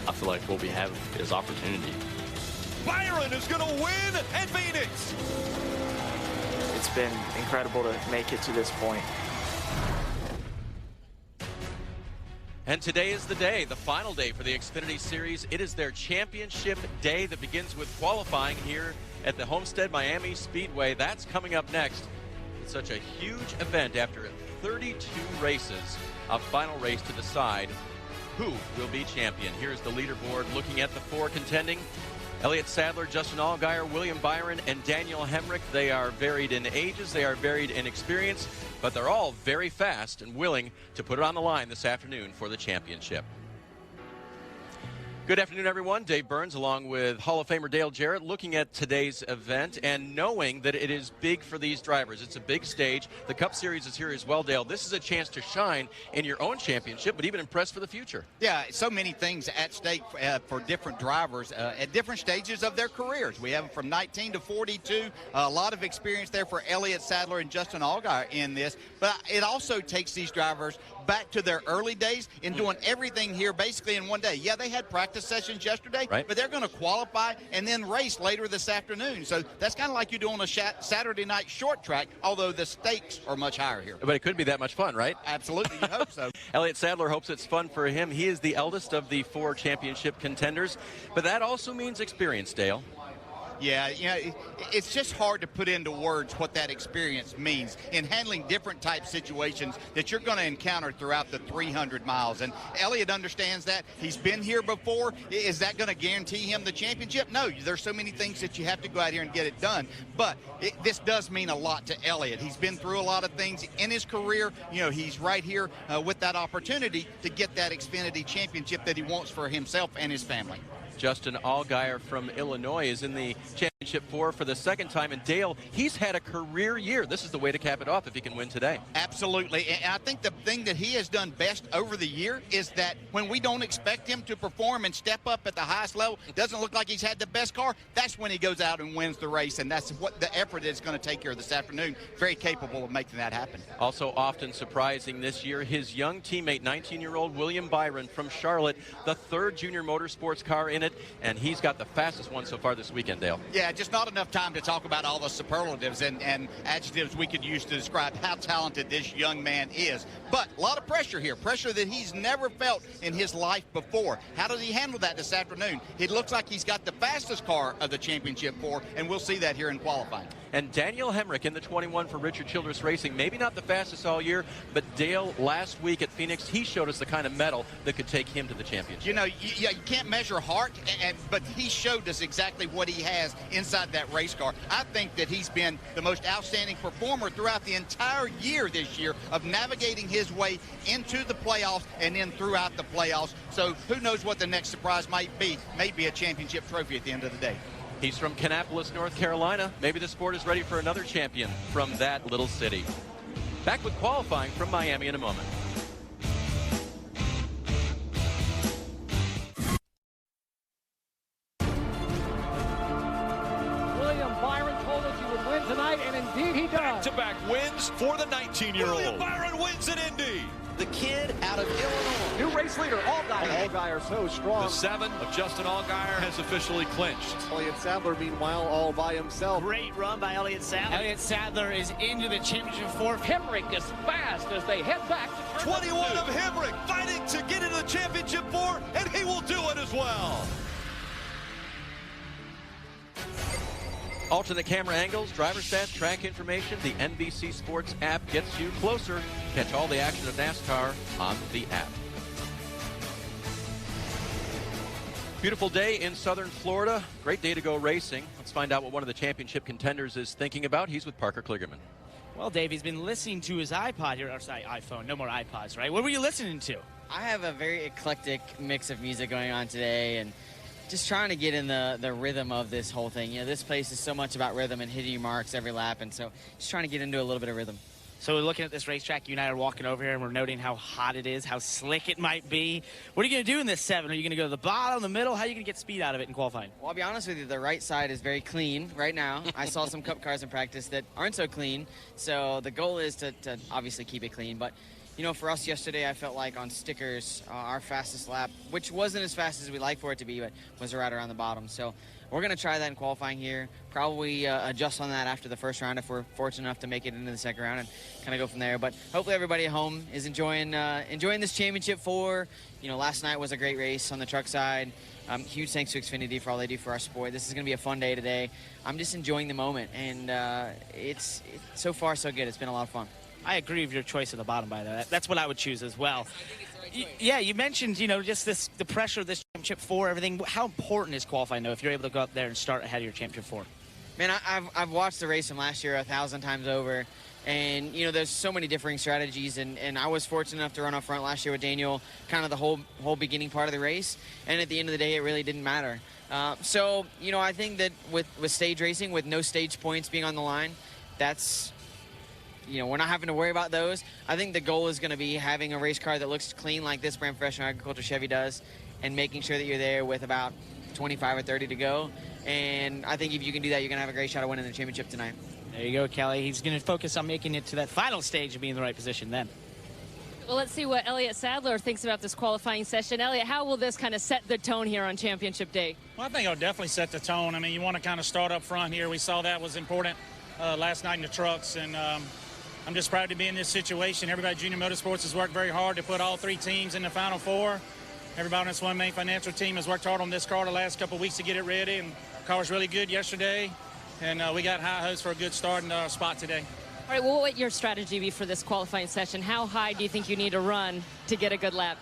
I feel like what we have is opportunity. Byron is going to win at Phoenix. It's been incredible to make it to this point. And today is the day, the final day for the Xfinity Series. It is their championship day that begins with qualifying here at the Homestead-Miami Speedway. That's coming up next. It's such a huge event after 32 races, a final race to decide who will be champion. Here's the leaderboard looking at the four contending. Elliott Sadler, Justin Allgaier, William Byron, and Daniel Hemrick. They are varied in ages, they are varied in experience, but they're all very fast and willing to put it on the line this afternoon for the championship. Good afternoon, everyone. Dave Burns along with Hall of Famer Dale Jarrett looking at today's event and knowing that it is big for these drivers. It's a big stage. The Cup Series is here as well, Dale. This is a chance to shine in your own championship, but even impress for the future. Yeah, so many things at stake for different drivers at different stages of their careers. We have them from 19 to 42. A lot of experience there for Elliott Sadler and Justin Allgaier in this. But it also takes these drivers back to their early days in doing everything here basically in one day. Yeah, they had practice sessions yesterday, right, but they're going to qualify and then race later this afternoon. So that's kind of like you do on a Saturday night short track, although the stakes are much higher here. But it could be that much fun, right? Absolutely, you hope so. Elliott Sadler hopes it's fun for him. He is the eldest of the four championship contenders, but that also means experience, Dale. Yeah, you know, it's just hard to put into words what that experience means in handling different type situations that you're going to encounter throughout the 300 miles. And Elliott understands that. He's been here before. Is that going to guarantee him the championship? No, there's so many things that you have to go out here and get it done. But this does mean a lot to Elliott. He's been through a lot of things in his career. You know, he's right here with that opportunity to get that Xfinity championship that he wants for himself and his family. Justin Allgaier from Illinois is in the championship four for the second time. And Dale, he's had a career year. This is the way to cap it off if he can win today. Absolutely. And I think the thing that he has done best over the year is that when we don't expect him to perform and step up at the highest level, doesn't look like he's had the best car, that's when he goes out and wins the race. And that's what the effort is going to take here this afternoon. Very capable of making that happen. Also often surprising this year, his young teammate, 19-year-old William Byron from Charlotte, the third junior motorsports car in it. And he's got the fastest one so far this weekend, Dale. Yeah, just not enough time to talk about all the superlatives and adjectives we could use to describe how talented this young man is. But a lot of pressure here, pressure that he's never felt in his life before. How does he handle that this afternoon? It looks like he's got the fastest car of the championship four, and we'll see that here in qualifying. And Daniel Hemrick in the 21 for Richard Childress Racing, maybe not the fastest all year, but Dale, last week at Phoenix, he showed us the kind of mettle that could take him to the championship. You know, you can't measure heart, but he showed us exactly what he has inside that race car. I think that he's been the most outstanding performer throughout the entire year this year of navigating his way into the playoffs and then throughout the playoffs. So who knows what the next surprise might be. Maybe a championship trophy at the end of the day. He's from Kannapolis, North Carolina. Maybe the sport is ready for another champion from that little city. Back with qualifying from Miami in a moment. William Byron told us he would win tonight, and indeed he does. Back-to-back wins for the 19-year-old. William Byron wins at Indy. The kid out of Illinois. New race leader, Allgaier. Allgaier so strong. The 7 of Justin Allgaier has officially clinched. Elliott Sadler, meanwhile, all by himself. Great run by Elliott Sadler. Elliott Sadler is into the championship four. Hemrick is fast as they head back to 21 of Hemrick fighting to get into the championship four, and he will do it as well. Alternate camera angles, driver stats, track information. The NBC Sports app gets you closer. Catch all the action of NASCAR on the app. Beautiful day in southern Florida. Great day to go racing. Let's find out what one of the championship contenders is thinking about. He's with Parker Kligerman. Well, Dave, he's been listening to his iPod here, or sorry, iPhone. No more iPods, right? What were you listening to? I have a very eclectic mix of music going on today, and just trying to get in the rhythm of this whole thing. You know, this place is so much about rhythm and hitting your marks every lap, and so just trying to get into a little bit of rhythm. So we're looking at this racetrack. You and I are walking over here, and we're noting how hot it is, how slick it might be. What are you going to do in this 7? Are you going to go to the bottom, the middle? How are you going to get speed out of it in qualifying? Well, I'll be honest with you, the right side is very clean right now. I saw some Cup cars in practice that aren't so clean, so the goal is to obviously keep it clean. But you know, for us yesterday, I felt like on stickers, our fastest lap, which wasn't as fast as we like for it to be, but was right around the bottom. So we're going to try that in qualifying here. Probably adjust on that after the first round if we're fortunate enough to make it into the second round and kind of go from there. But hopefully everybody at home is enjoying this championship 4. You know, last night was a great race on the truck side. Huge thanks to Xfinity for all they do for our sport. This is going to be a fun day today. I'm just enjoying the moment, and it's so far so good. It's been a lot of fun. I agree with your choice at the bottom, by the way. That's what I would choose as well. Yeah, you mentioned, you know, just the pressure of this championship 4, everything. How important is qualifying, though, if you're able to go up there and start ahead of your championship 4? Man, I've watched the race from last year 1,000 times over, and, you know, there's so many differing strategies, and I was fortunate enough to run up front last year with Daniel, kind of the whole beginning part of the race, and at the end of the day, it really didn't matter. So, you know, I think that with stage racing, with no stage points being on the line, that's... You know, we're not having to worry about those. I think the goal is going to be having a race car that looks clean like this brand professional agriculture Chevy does, and making sure that you're there with about 25 or 30 to go. And I think if you can do that, you're going to have a great shot of winning the championship tonight. There you go, Kelly. He's going to focus on making it to that final stage and being in the right position then. Well, let's see what Elliott Sadler thinks about this qualifying session. Elliott, how will this kind of set the tone here on championship day? Well, I think it'll definitely set the tone. I mean, you want to kind of start up front here. We saw that was important last night in the trucks, and I'm just proud to be in this situation. Everybody at Junior Motorsports has worked very hard to put all 3 teams in the Final 4. Everybody on this One Main Financial team has worked hard on this car the last couple of weeks to get it ready, and the car was really good yesterday, and we got high hopes for a good start in our spot today. All right, well, what would your strategy be for this qualifying session? How high do you think you need to run to get a good lap?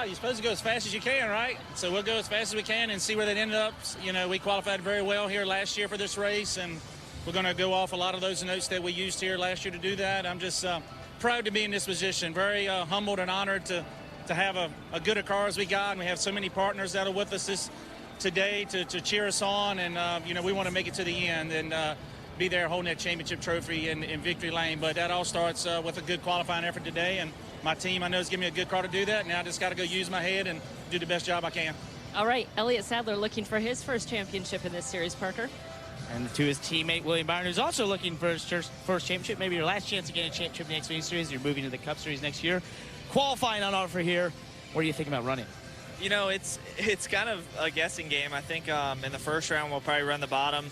You're supposed to go as fast as you can, right? So we'll go as fast as we can and see where that ended up. You know, we qualified very well here last year for this race, and we're going to go off a lot of those notes that we used here last year to do that. I'm just proud to be in this position, very humbled and honored to have a good a car as we got, and we have so many partners that are with us today to cheer us on, and you know, we want to make it to the end and be there holding that championship trophy in victory lane. But that all starts with a good qualifying effort today, and my team, I know, is giving me a good car to do that. Now I just got to go use my head and do the best job I can. All right, Elliott Sadler looking for his first championship in this series, Parker. And to his teammate, William Byron, who's also looking for his first championship, maybe your last chance to get a championship in the Xfinity Series. You're moving to the Cup Series next year. Qualifying on offer here. What do you think about running? You know, it's kind of a guessing game. I think in the first round we'll probably run the bottom,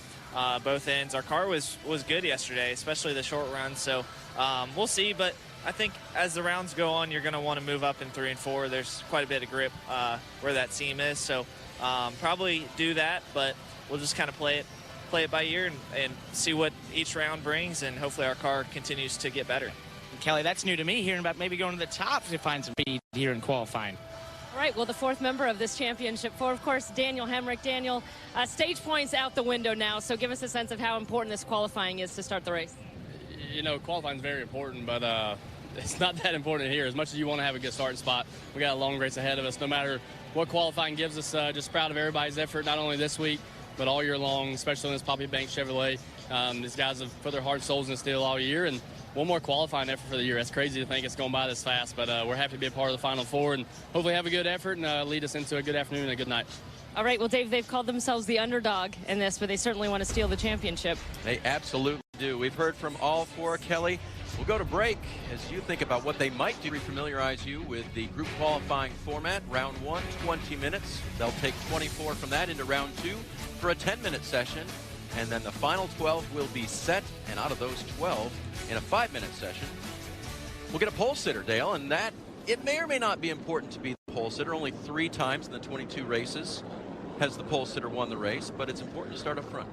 both ends. Our car was good yesterday, especially the short run. So we'll see. But I think as the rounds go on, you're going to want to move up in 3 and 4. There's quite a bit of grip where that seam is. So probably do that, but we'll just kind of play it by ear and see what each round brings, and hopefully our car continues to get better. And Kelly, that's new to me, hearing about maybe going to the top to find some speed here in qualifying. All right, well, the 4th member of this championship 4, of course, Daniel Hemrick. Daniel, stage points out the window now, so give us a sense of how important this qualifying is to start the race. You know, qualifying is very important, but it's not that important here. As much as you want to have a good starting spot, we got a long race ahead of us. No matter what qualifying gives us, just proud of everybody's effort, not only this week, but all year long, especially in this Poppy Bank Chevrolet. These guys have put their heart and souls in the steel all year, and one more qualifying effort for the year. That's crazy to think it's going by this fast, but we're happy to be a part of the Final 4 and hopefully have a good effort and lead us into a good afternoon and a good night. All right, well, Dave, they've called themselves the underdog in this, but they certainly want to steal the championship. They absolutely do. We've heard from all 4, Kelly. We'll go to break as you think about what they might do to familiarize you with the group qualifying format. Round 1, 20 minutes. They'll take 24 from that into round 2 for a 10-minute session. And then the final 12 will be set. And out of those 12, in a 5-minute session, we'll get a pole sitter, Dale. And that, it may or may not be important to be the pole sitter. Only 3 times in the 22 races has the pole sitter won the race, but it's important to start up front.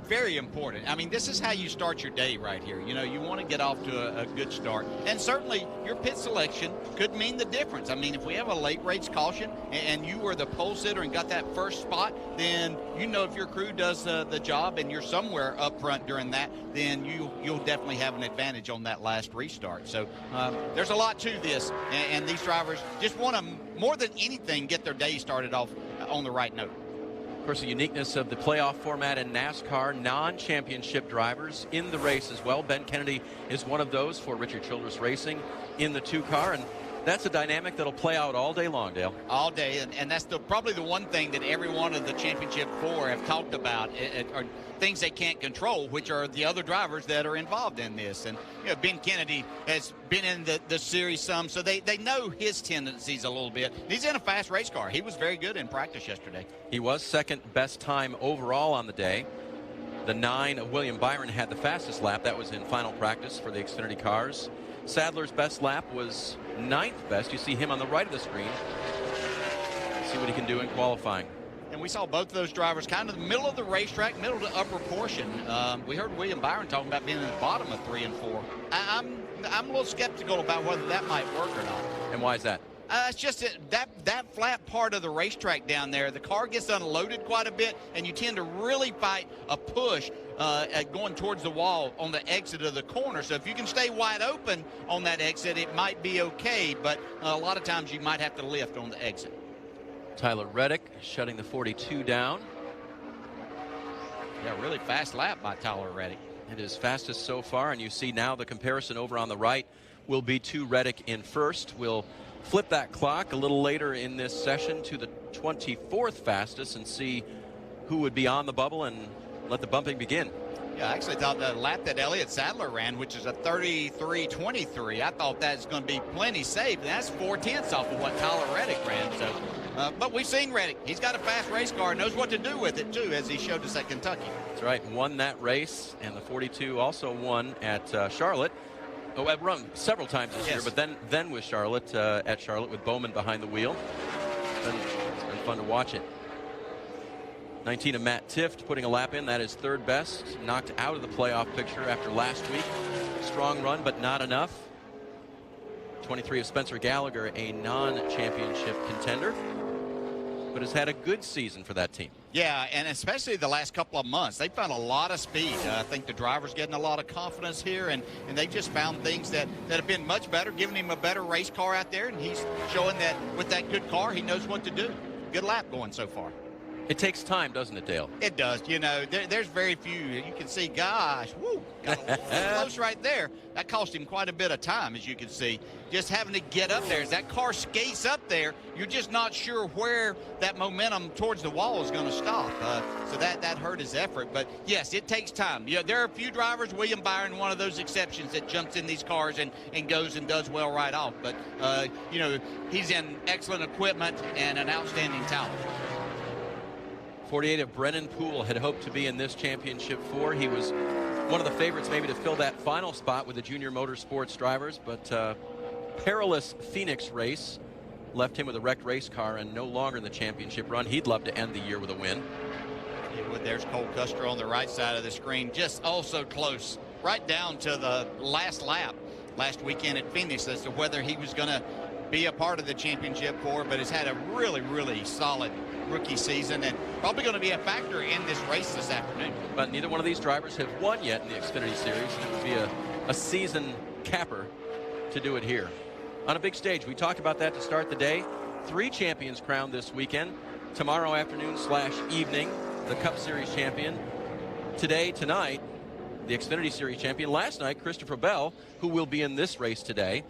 Very important. I mean, this is how you start your day right here. You know, you want to get off to a good start. And certainly your pit selection could mean the difference. I mean, if we have a late race caution and you were the pole sitter and got that first spot, then you know if your crew does the job and you're somewhere up front during that, then you'll definitely have an advantage on that last restart. So there's a lot to this, and these drivers just want to, more than anything, get their day started off on the right note. Of course, the uniqueness of the playoff format in NASCAR, non-championship drivers in the race as well. Ben Kennedy is one of those for Richard Childress Racing in the 2 car. And That's a dynamic that'll play out all day long, Dale. All day, and that's probably the one thing that every one of the Championship 4 have talked about, are things they can't control, which are the other drivers that are involved in this. And Ben Kennedy has been in the series some, so they know his tendencies a little bit. He's in a fast race car. He was very good in practice yesterday. He was second best time overall on the day. The 9 of William Byron had the fastest lap. That was in final practice for the Xfinity cars. Sadler's best lap was 9th best. You see him on the right of the screen. See what he can do in qualifying. And we saw both of those drivers kind of the middle of the racetrack, middle to upper portion. We heard William Byron talking about being in the bottom of 3 and 4. I'm a little skeptical about whether that might work or not. And why is that? It's just that flat part of the racetrack down there, the car gets unloaded quite a bit, and you tend to really fight a push going towards the wall on the exit of the corner. So if you can stay wide open on that exit, it might be okay, but a lot of times you might have to lift on the exit. Tyler Reddick shutting the 42 down. Yeah, really fast lap by Tyler Reddick. It is fastest so far, and you see now the comparison over on the right will be to Reddick in first. We'll flip that clock a little later in this session to the 24th fastest and see who would be on the bubble and let the bumping begin. Yeah, I actually thought the lap that Elliott Sadler ran, which is a 33:23, I thought that was going to be plenty safe. And that's 4/10 off of what Tyler Reddick ran. So, but we've seen Reddick. He's got a fast race car, knows what to do with it too, as he showed us at Kentucky. That's right. Won that race, and the 42 also won at Charlotte. Oh, I've run several times this year, but then with Charlotte, at Charlotte with Bowman behind the wheel. It's been fun to watch it. 19 of Matt Tifft putting a lap in. That is third best. Knocked out of the playoff picture after last week. Strong run, but not enough. 23 of Spencer Gallagher, a non-championship contender, but has had a good season for that team. Yeah, and especially the last couple of months, they found a lot of speed. I think the driver's getting a lot of confidence here, and they just found things that have been much better, giving him a better race car out there, and he's showing that with that good car, he knows what to do. Good lap going so far. It takes time, doesn't it, Dale? It does. You know, there's very few. You can see, gosh, whoo, got a little close right there. That cost him quite a bit of time, as you can see. Just having to get up there. As that car skates up there, you're just not sure where that momentum towards the wall is going to stop. So that hurt his effort. But, yes, it takes time. Yeah, there are a few drivers, William Byron, one of those exceptions that jumps in these cars and goes and does well right off. But, you know, he's in excellent equipment and an outstanding talent. 48 of Brennan Poole had hoped to be in this championship 4. He was one of the favorites maybe to fill that final spot with the junior motorsports drivers, but perilous Phoenix race left him with a wrecked race car and no longer in the championship run. He'd love to end the year with a win. There's Cole Custer on the right side of the screen, just so close, right down to the last lap last weekend at Phoenix as to whether he was going to be a part of the championship 4, but has had a really, really solid rookie season and probably going to be a factor in this race this afternoon. But neither one of these drivers have won yet in the Xfinity Series, and it would be a season capper to do it here. On a big stage, we talked about that to start the day. 3 champions crowned this weekend. Tomorrow afternoon / evening, the Cup Series champion. Tonight, the Xfinity Series champion. Last night, Christopher Bell, who will be in this race today,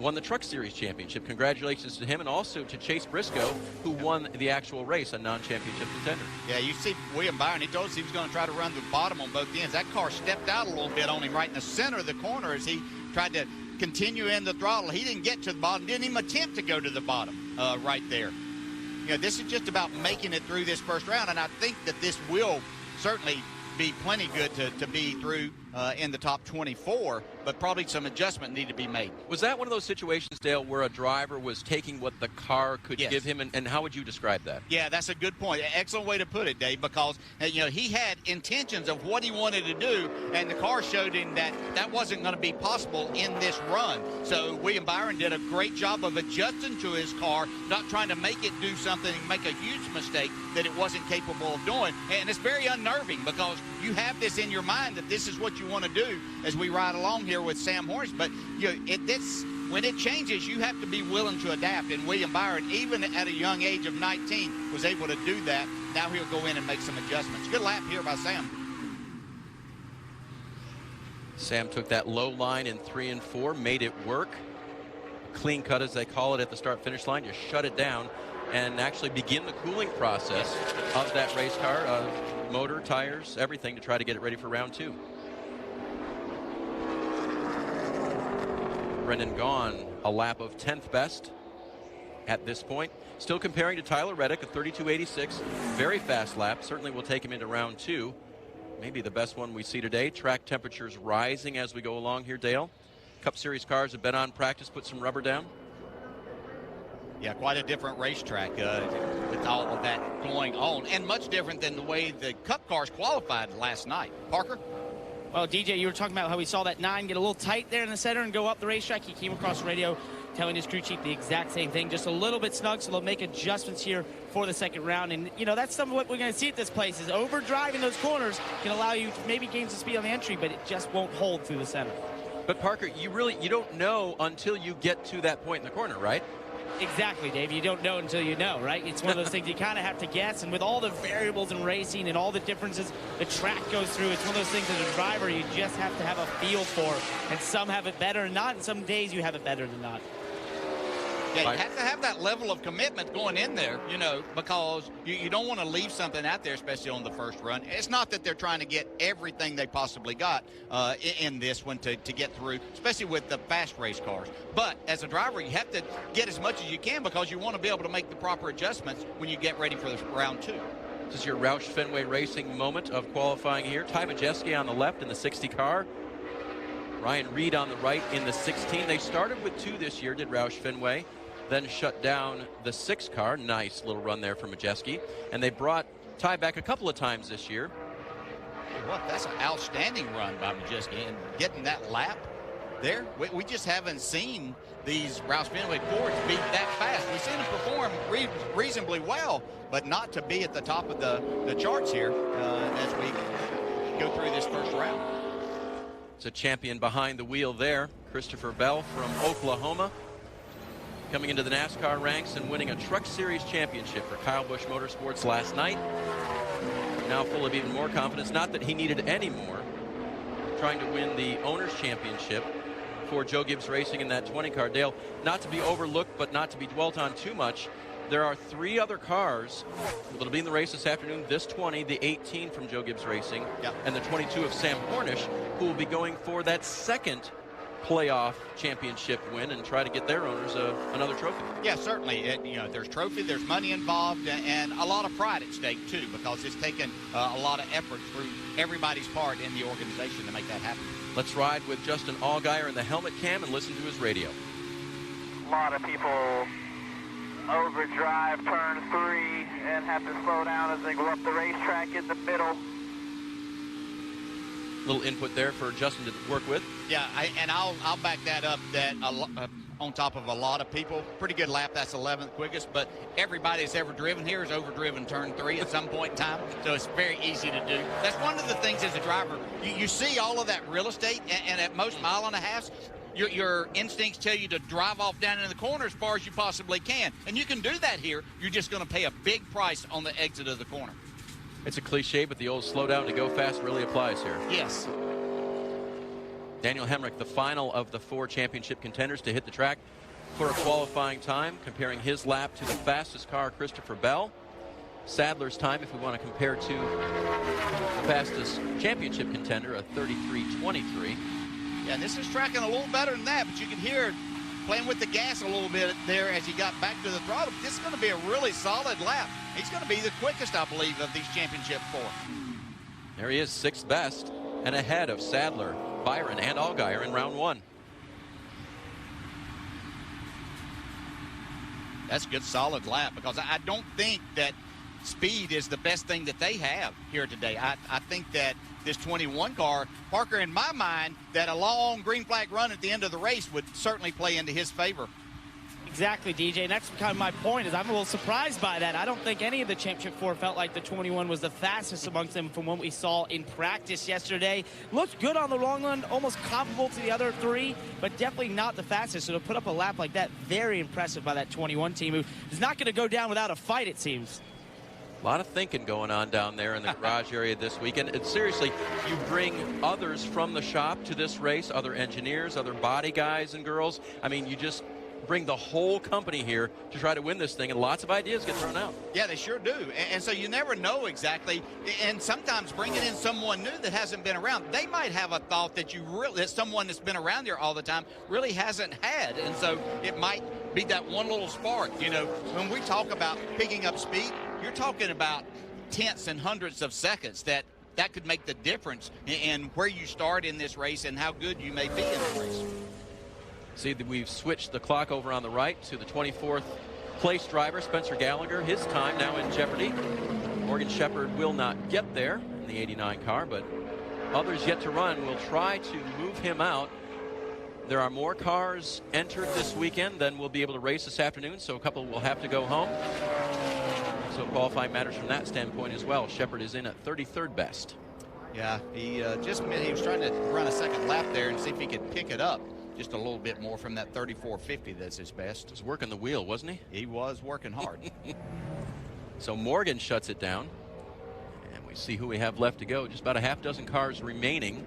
won the Truck Series championship. Congratulations to him, and also to Chase Briscoe, who won the actual race, a non-championship contender. Yeah, you see William Byron, he told us he was going to try to run the bottom on both ends. That car stepped out a little bit on him right in the center of the corner as he tried to continue in the throttle. He didn't get to the bottom, didn't even attempt to go to the bottom right there. You know, this is just about making it through this first round, and I think that this will certainly be plenty good to be through in the top 24, but probably some adjustment need to be made. Was that one of those situations, Dale, where a driver was taking what the car could give him, and how would you describe that? Yeah, that's a good point. Excellent way to put it, Dave, because you know, he had intentions of what he wanted to do, and the car showed him that that wasn't going to be possible in this run. So William Byron did a great job of adjusting to his car, not trying to make it do something and make a huge mistake that it wasn't capable of doing. And it's very unnerving because you have this in your mind that this is what you want to do as we ride along here with Sam Hornish, but you know, when it changes, you have to be willing to adapt. And William Byron, even at a young age of 19, was able to do that. Now he'll go in and make some adjustments. Good lap here by Sam. Sam took that low line in 3 and 4, made it work. clean cut, as they call it, at the start-finish line. You shut it down and actually begin the cooling process of that race car, motor, tires, everything, to try to get it ready for round 2. Brendan Gaughan, a lap of 10th best at this point. Still comparing to Tyler Reddick, a 32.86. Very fast lap. Certainly will take him into round 2. Maybe the best one we see today. Track temperatures rising as we go along here, Dale. Cup Series cars have been on practice, put some rubber down. Yeah, quite a different racetrack with all of that going on, and much different than the way the Cup cars qualified last night. Parker? Well, DJ, you were talking about how we saw that 9 get a little tight there in the center and go up the racetrack. He came across the radio telling his crew chief the exact same thing, just a little bit snug, so they'll make adjustments here for the second round. And, you know, that's some of what we're going to see at this place is overdriving those corners can allow you to maybe gain some speed on the entry, but it just won't hold through the center. But, Parker, you don't know until you get to that point in the corner, right? Exactly, Dave. You don't know until you know, right? It's one of those things you kind of have to guess. And with all the variables in racing and all the differences the track goes through, it's one of those things as a driver you just have to have a feel for. And some have it better than not, and some days you have it better than not. Yeah, you have to have that level of commitment going in there, you know, because you don't want to leave something out there, especially on the first run. It's not that they're trying to get everything they possibly got in this one to get through, especially with the fast race cars. But as a driver, you have to get as much as you can because you want to be able to make the proper adjustments when you get ready for the round 2. This is your Roush Fenway Racing moment of qualifying here. Ty Majeski on the left in the 60 car. Ryan Reed on the right in the 16. They started with 2 this year, did Roush Fenway. Then shut down the 6 car. Nice little run there for Majeski. And they brought Ty back a couple of times this year. What? That's an outstanding run by Majeski. And getting that lap there, we just haven't seen these Roush Fenway Fords be that fast. We've seen them perform reasonably well, but not to be at the top of the charts here as we go through this first round. It's a champion behind the wheel there. Christopher Bell from Oklahoma, coming into the NASCAR ranks and winning a Truck Series championship for Kyle Busch Motorsports last night. Now full of even more confidence. Not that he needed any more. Trying to win the Owners' Championship for Joe Gibbs Racing in that 20 car. Dale, not to be overlooked, but not to be dwelt on too much. There are 3 other cars that'll be in the race this afternoon. This 20, the 18 from Joe Gibbs Racing, and the 22 of Sam Cornish, who will be going for that second playoff championship win and try to get their owners another trophy. Yeah, certainly. You know, there's trophy, there's money involved, and a lot of pride at stake too, because it's taken a lot of effort through everybody's part in the organization to make that happen. Let's ride with Justin Allgaier in the helmet cam and listen to his radio. A lot of people overdrive turn 3 and have to slow down as they go up the racetrack in the middle. Little input there for Justin to work with. Yeah, I'll back that up. That on top of a lot of people, pretty good lap. That's 11th quickest. But everybody that's ever driven here has overdriven turn 3 at some point in time, so it's very easy to do. That's one of the things as a driver. You see all of that real estate, and at most mile and a half, your instincts tell you to drive off down in the corner as far as you possibly can, and you can do that here. You're just going to pay a big price on the exit of the corner. It's a cliche, but the old slow down to go fast really applies here. Yes. Daniel Hemrick, the final of the 4 championship contenders to hit the track for a qualifying time, comparing his lap to the fastest car, Christopher Bell. Sadler's time, if we want to compare to the fastest championship contender, a 33.23. Yeah, and this is tracking a little better than that, but you can hear playing with the gas a little bit there as he got back to the throttle. This is going to be a really solid lap. He's going to be the quickest, I believe, of these championship 4. There he is, 6th best, and ahead of Sadler, Byron, and Allgaier in round 1. That's a good, solid lap, because I don't think that speed is the best thing that they have here today. I think that this 21 car, Parker, in my mind, that a long green flag run at the end of the race would certainly play into his favor. Exactly, DJ, and that's kind of my point, is I'm a little surprised by that. I don't think any of the Championship 4 felt like the 21 was the fastest amongst them from what we saw in practice yesterday. Looked good on the long run, almost comparable to the other 3, but definitely not the fastest. So to put up a lap like that, very impressive by that 21 team, who is not going to go down without a fight, it seems. A lot of thinking going on down there in the garage area this weekend. And seriously, you bring others from the shop to this race, other engineers, other body guys and girls. I mean, you just bring the whole company here to try to win this thing, and lots of ideas get thrown out. Yeah, they sure do. And so you never know exactly. And sometimes bringing in someone new that hasn't been around, they might have a thought that that someone that's been around there all the time really hasn't had. And so it might be that one little spark. You know, when we talk about picking up speed, you're talking about tenths and hundredths of seconds that could make the difference in where you start in this race and how good you may be in the race. See that we've switched the clock over on the right to the 24th place driver, Spencer Gallagher. His time now in jeopardy. Morgan Shepherd will not get there in the 89 car, but others yet to run will try to move him out. There are more cars entered this weekend than will be able to race this afternoon, so a couple will have to go home. So qualifying matters from that standpoint as well. Shepherd is in at 33rd best. Yeah, he was trying to run a second lap there and see if he could pick it up just a little bit more from that 34.50. That's his best. He was working the wheel, wasn't he? He was working hard. So Morgan shuts it down, and we see who we have left to go. Just about a half dozen cars remaining,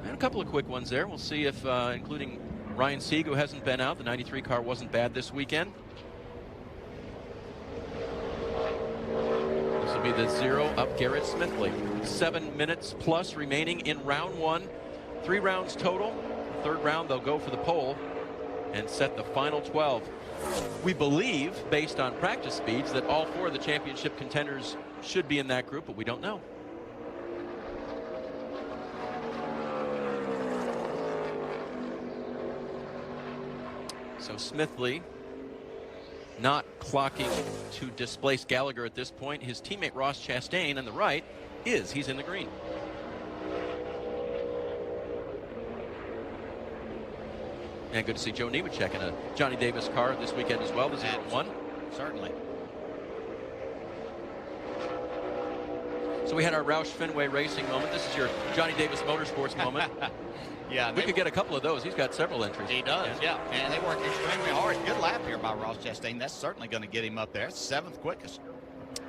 and a couple of quick ones there. We'll see if including Ryan Sieg, who hasn't been out. The 93 car wasn't bad this weekend. This will be the 0 up Garrett Smithley. 7 minutes plus remaining in round 1. 3 rounds total. Third round they'll go for the pole and set the final 12. We believe, based on practice speeds, that all 4 of the championship contenders should be in that group, but we don't know. So Smithley not clocking to displace Gallagher at this point. His teammate Ross Chastain on the right he's in the green. And good to see Joe Nemechek in a Johnny Davis car this weekend as well, the 0-1. Certainly. So we had our Roush Fenway Racing moment. This is your Johnny Davis Motorsports moment. Yeah, we could get a couple of those. He's got several entries. He does, yeah. And they work extremely hard. Good lap here by Ross Chastain. That's certainly going to get him up there. It's 7th quickest.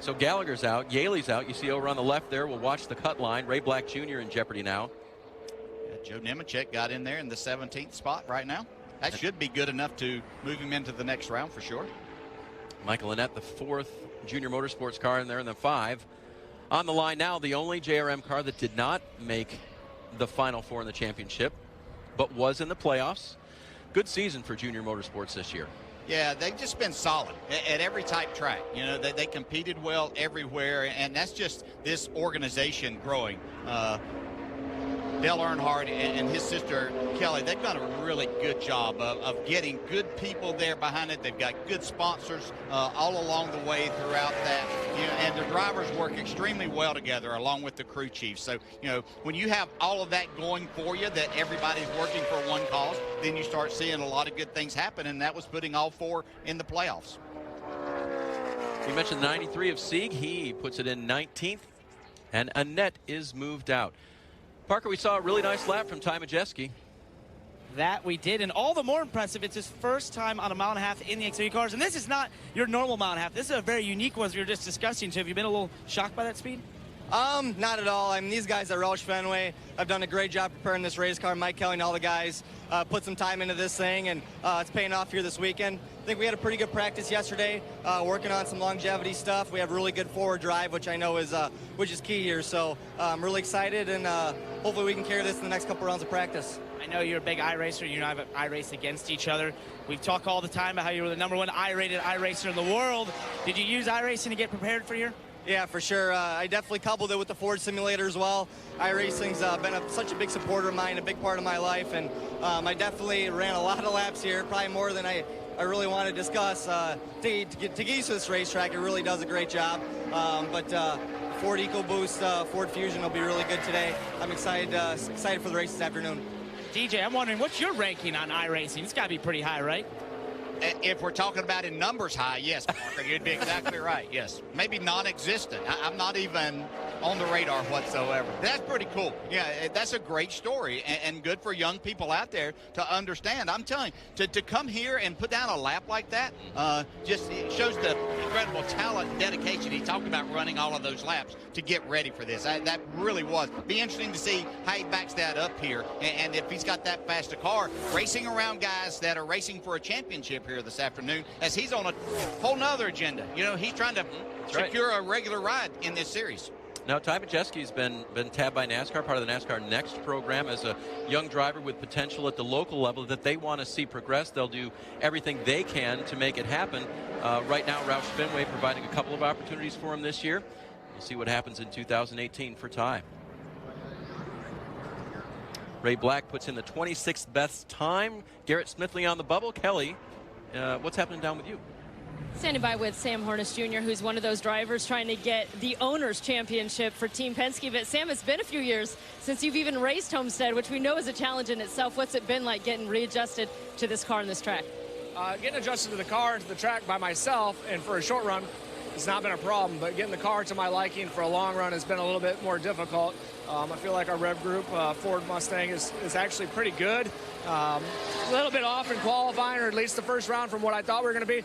So Gallagher's out. Yaley's out. You see over on the left there. We'll watch the cut line. Ray Black Jr. in jeopardy now. Joe Nemechek got in there in the 17th spot right now. That should be good enough to move him into the next round for sure. Michael Annett, the 4th Junior Motorsports car in there in the 5. On the line now, the only JRM car that did not make the Final 4 in the championship, but was in the playoffs. Good season for Junior Motorsports this year. Yeah, they've just been solid at every type track. You know, they competed well everywhere, and that's just this organization growing. Dale Earnhardt and his sister Kelly, they've done a really good job of getting good people there behind it. They've got good sponsors all along the way throughout that. You know, and the drivers work extremely well together along with the crew chiefs. So, you know, when you have all of that going for you, that everybody's working for one cause, then you start seeing a lot of good things happen, and that was putting all 4 in the playoffs. We mentioned the 93 of Sieg. He puts it in 19th, and Annett is moved out. Parker, we saw a really nice lap from Ty Majeski. That we did, and all the more impressive, it's his first time on a mile and a half in the Xfinity cars, and this is not your normal mile and a half. This is a very unique one, as we were just discussing. So have you been a little shocked by that speed? Not at all. I mean, these guys at Roush Fenway have done a great job preparing this race car. Mike Kelly and all the guys put some time into this thing, and it's paying off here this weekend. I think we had a pretty good practice yesterday, working on some longevity stuff. We have really good forward drive, which I know is key here. So I'm really excited, and hopefully we can carry this in the next couple rounds of practice. I know you're a big iRacer. You and I have iRace against each other. We talk all the time about how you were the #1 I-rated iRacer in the world. Did you use iRacing to get prepared for here? Yeah, for sure. I definitely coupled it with the Ford simulator as well. iRacing's been such a big supporter of mine, a big part of my life, and I definitely ran a lot of laps here, probably more than I really want to discuss. To get to this racetrack, it really does a great job. But Ford EcoBoost, Ford Fusion will be really good today. I'm excited for the race this afternoon. DJ, I'm wondering, what's your ranking on iRacing? It's got to be pretty high, right? If we're talking about in numbers high, yes, Parker, you'd be exactly right, yes. Maybe non-existent. I'm not even on the radar whatsoever. That's pretty cool. Yeah, that's a great story, and good for young people out there to understand. I'm telling you, to come here and put down a lap like that, just it shows the incredible talent and dedication. He talked about running all of those laps to get ready for this. That really was. Be interesting to see how he backs that up here, and if he's got that fast a car, racing around guys that are racing for a championship here this afternoon, as he's on a whole nother agenda. You know, he's trying to secure a regular ride in this series. Now, Ty Majeski's been tabbed by NASCAR, part of the NASCAR Next program, as a young driver with potential at the local level that they want to see progress. They'll do everything they can to make it happen. Right now, Roush Fenway providing a couple of opportunities for him this year. We'll see what happens in 2018 for Ty. Ray Black puts in the 26th best time. Garrett Smithley on the bubble. Kelly, what's happening down with you? Standing by with Sam Hornish Jr., who's one of those drivers trying to get the Owners' Championship for Team Penske. But, Sam, it's been a few years since you've even raced Homestead, which we know is a challenge in itself. What's it been like getting readjusted to this car and this track? Getting adjusted to the car and to the track by myself, and for a short run, it's not been a problem. But getting the car to my liking for a long run has been a little bit more difficult. I feel like our Rev Group Ford Mustang is actually pretty good. A little bit off in qualifying, or at least the first round from what I thought we were going to be.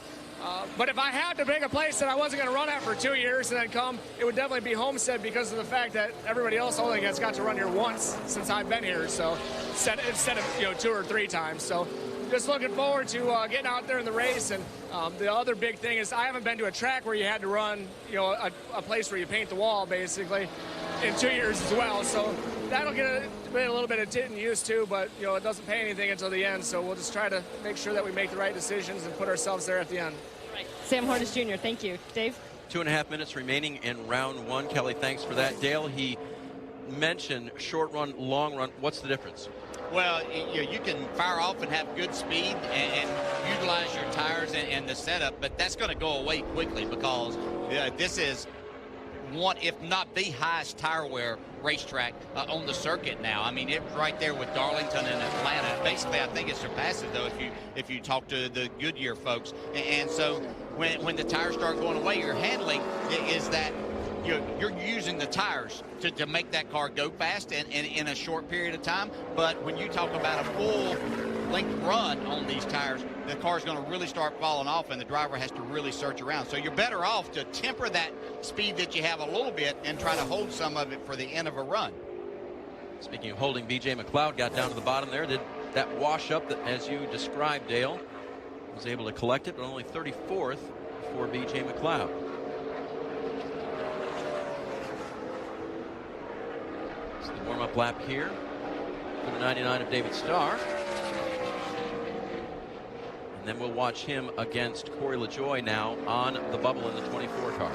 But if I had to pick a place that I wasn't going to run at for 2 years and then come, it would definitely be Homestead, because of the fact that everybody else only has got to run here once since I've been here. So instead of 2 or 3 times. So just looking forward to getting out there in the race. And the other big thing is I haven't been to a track where you had to run, a place where you paint the wall basically in 2 years as well. So that'll get a little bit of getting used to, but it doesn't pay anything until the end. So we'll just try to make sure that we make the right decisions and put ourselves there at the end. Right. Sam Hornish Jr., thank you. Dave? 2.5 minutes remaining in round 1. Kelly, thanks for that. Dale, he mentioned short run, long run. What's the difference? Well, you can fire off and have good speed and utilize your tires and the setup, but that's going to go away quickly, because this is one, if not the highest tire wear racetrack on the circuit now. I mean, it's right there with Darlington and Atlanta. Basically, I think it surpasses, though, if you talk to the Goodyear folks. And so when the tires start going away, your handling is that you're using the tires to make that car go fast and in a short period of time. But when you talk about a full length run on these tires, the car's going to really start falling off, and the driver has to really search around. So you're better off to temper that speed that you have a little bit and try to hold some of it for the end of a run. Speaking of holding, B.J. McLeod got down to the bottom there. Did that wash up that, as you described, Dale? Was able to collect it, but only 34th for B.J. McLeod. So the warm-up lap here for the 99 of David Starr. And then we'll watch him against Corey LaJoie now on the bubble in the 24 car.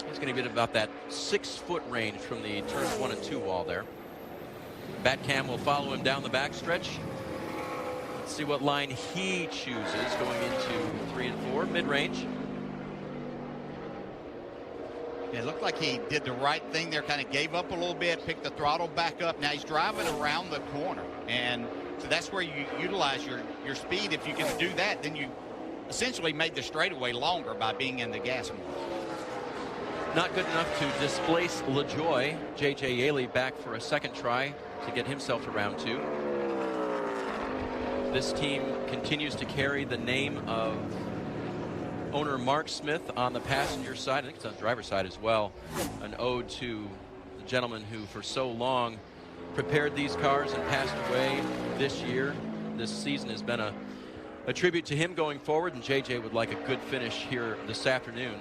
He's going to get about that 6-foot range from the turns 1 and 2 wall there. Batcam will follow him down the backstretch. Let's see what line he chooses going into 3 and 4, mid-range. It looked like he did the right thing there, kind of gave up a little bit, picked the throttle back up. Now he's driving around the corner, and so that's where you utilize your speed. If you can do that, then you essentially made the straightaway longer by being in the gas more. Not good enough to displace LaJoie. J.J. Yaley back for a second try to get himself to round 2. This team continues to carry the name of owner Mark Smith on the passenger side. I think it's on the driver's side as well. An ode to the gentleman who for so long prepared these cars and passed away this year. This season has been a tribute to him going forward, and JJ would like a good finish here this afternoon.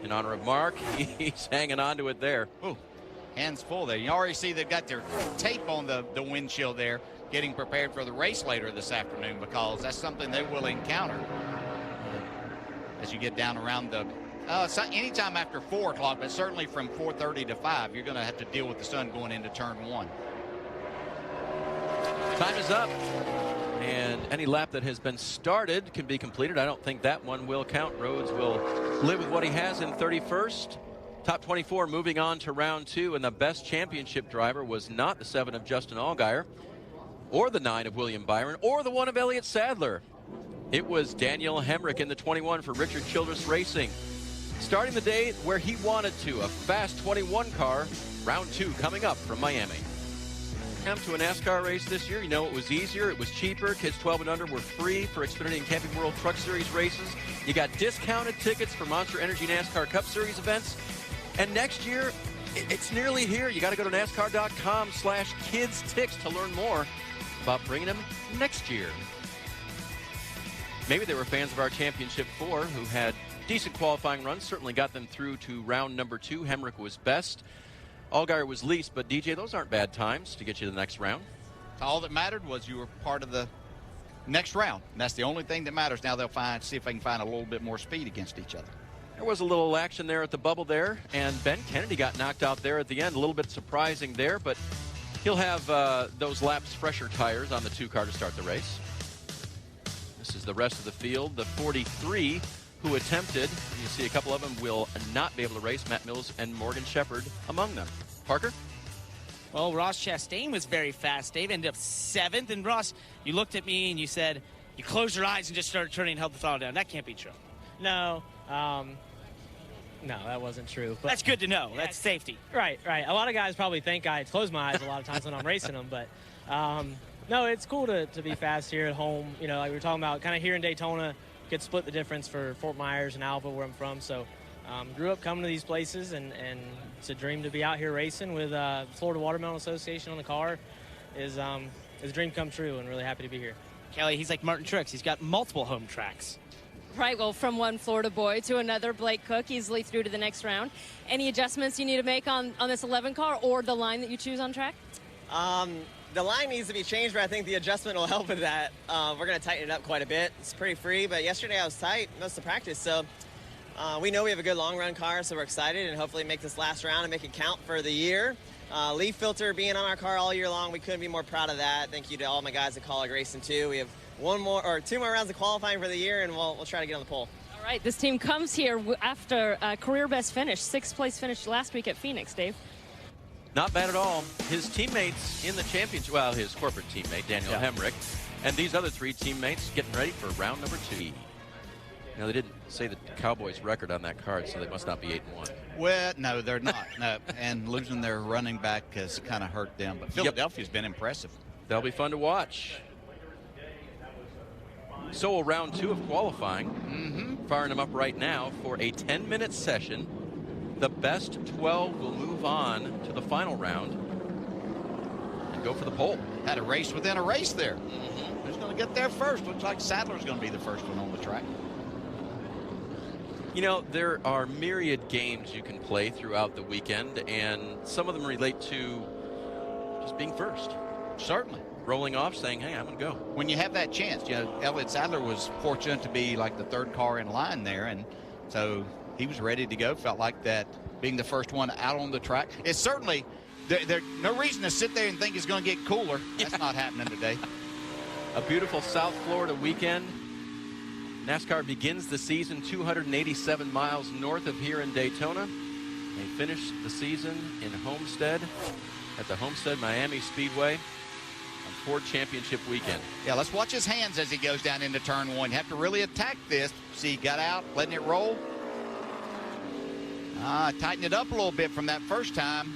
In honor of Mark, he's hanging on to it there. Ooh, hands full there. You already see they've got their tape on the windshield there, getting prepared for the race later this afternoon, because that's something they will encounter as you get down around the anytime after 4 o'clock, but certainly from 4:30 to 5, you're going to have to deal with the sun going into turn 1. Time is up, and any lap that has been started can be completed. I don't think that one will count. Rhodes will live with what he has in 31st. Top 24 moving on to round 2, and the best championship driver was not the 7 of Justin Allgaier, or the 9 of William Byron, or the 1 of Elliott Sadler. It was Daniel Hemrick in the 21 for Richard Childress Racing. Starting the day where he wanted to, a fast 21 car. Round 2 coming up from Miami. Come to a NASCAR race this year. You know, it was easier, it was cheaper. Kids 12 and under were free for Xfinity and Camping World Truck Series races. You got discounted tickets for Monster Energy NASCAR Cup Series events. And next year, it's nearly here. You got to go to NASCAR.com/KidsTix to learn more about bringing them next year. Maybe they were fans of our Championship 4 who had decent qualifying runs, certainly got them through to round number 2. Hemrick was best. Allgaier was least, but DJ, those aren't bad times to get you to the next round. All that mattered was you were part of the next round. And that's the only thing that matters. Now they'll see if they can find a little bit more speed against each other. There was a little action there at the bubble there, and Ben Kennedy got knocked out there at the end. A little bit surprising there, but he'll have those laps fresher tires on the 2-car to start the race. This is the rest of the field. The 43 who attempted, you see a couple of them will not be able to race. Matt Mills and Morgan Shepherd among them. Parker? Well, Ross Chastain was very fast. Dave ended up 7th. And Ross, you looked at me and you said, you closed your eyes and just started turning and held the throttle down. That can't be true. No. No, that wasn't true. But that's good to know. That's safety. Right. A lot of guys probably think I close my eyes a lot of times when I'm racing them. But, no, it's cool to be fast here at home. You know, like we were talking about, kind of here in Daytona, could split the difference for Fort Myers and Alva, where I'm from. So grew up coming to these places, and it's a dream to be out here racing with Florida Watermelon Association on the car is a dream come true, and really happy to be here. Kelly, he's like Martin Truex. He's got multiple home tracks. Right, well, from one Florida boy to another, Blake Cook easily through to the next round. Any adjustments you need to make on this 11 car or the line that you choose on track? The line needs to be changed, but I think the adjustment will help with that. We're going to tighten it up quite a bit. It's pretty free, but yesterday I was tight most of the practice, so we know we have a good long-run car, so we're excited and hopefully make this last round and make it count for the year. Leaf filter being on our car all year long, we couldn't be more proud of that. Thank you to all my guys at Colleague Racing, too. We have 2 more rounds of qualifying for the year, and we'll try to get on the pole. All right, this team comes here after a career best finish, 6th place finish last week at Phoenix, Dave. Not bad at all. His teammates in the championship, well, his corporate teammate, Daniel Hemrick, and these other 3 teammates getting ready for round number 2. Now, they didn't say the Cowboys' record on that card, so they must not be 8-1. Well, no, they're not. No, and losing their running back has kind of hurt them. But Philadelphia's been impressive. They'll be fun to watch. So round 2 of qualifying, firing them up right now for a 10-minute session. The best 12 will move on to the final round and go for the pole. Had a race within a race there. Who's going to get there first? Looks like Sadler's going to be the first one on the track. You know, there are myriad games you can play throughout the weekend, and some of them relate to just being first. Certainly. Rolling off, saying, hey, I'm going to go. When you have that chance, you know, Elliott Sadler was fortunate to be like the 3rd car in line there, and so he was ready to go. Felt like that being the first one out on the track. It's certainly, there's no reason to sit there and think it's going to get cooler. That's not happening today. A beautiful South Florida weekend. NASCAR begins the season 287 miles north of here in Daytona. They finish the season in Homestead at the Homestead-Miami Speedway on Ford Championship weekend. Yeah, let's watch his hands as he goes down into turn 1. You have to really attack this. See, he got out, letting it roll. Tighten it up a little bit from that first time.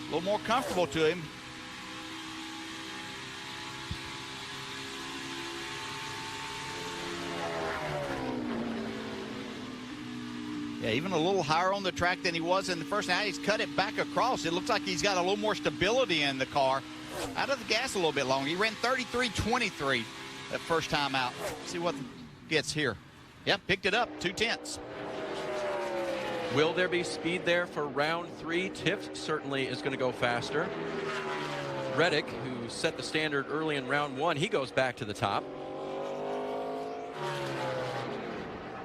A little more comfortable to him. Yeah, even a little higher on the track than he was in the first. Now he's cut it back across. It looks like he's got a little more stability in the car. Out of the gas a little bit longer. He ran 33.23 that first time out. See what gets here. Yep, picked it up, 2/10. Will there be speed there for round 3? Tiff certainly is going to go faster. Reddick, who set the standard early in round 1, he goes back to the top.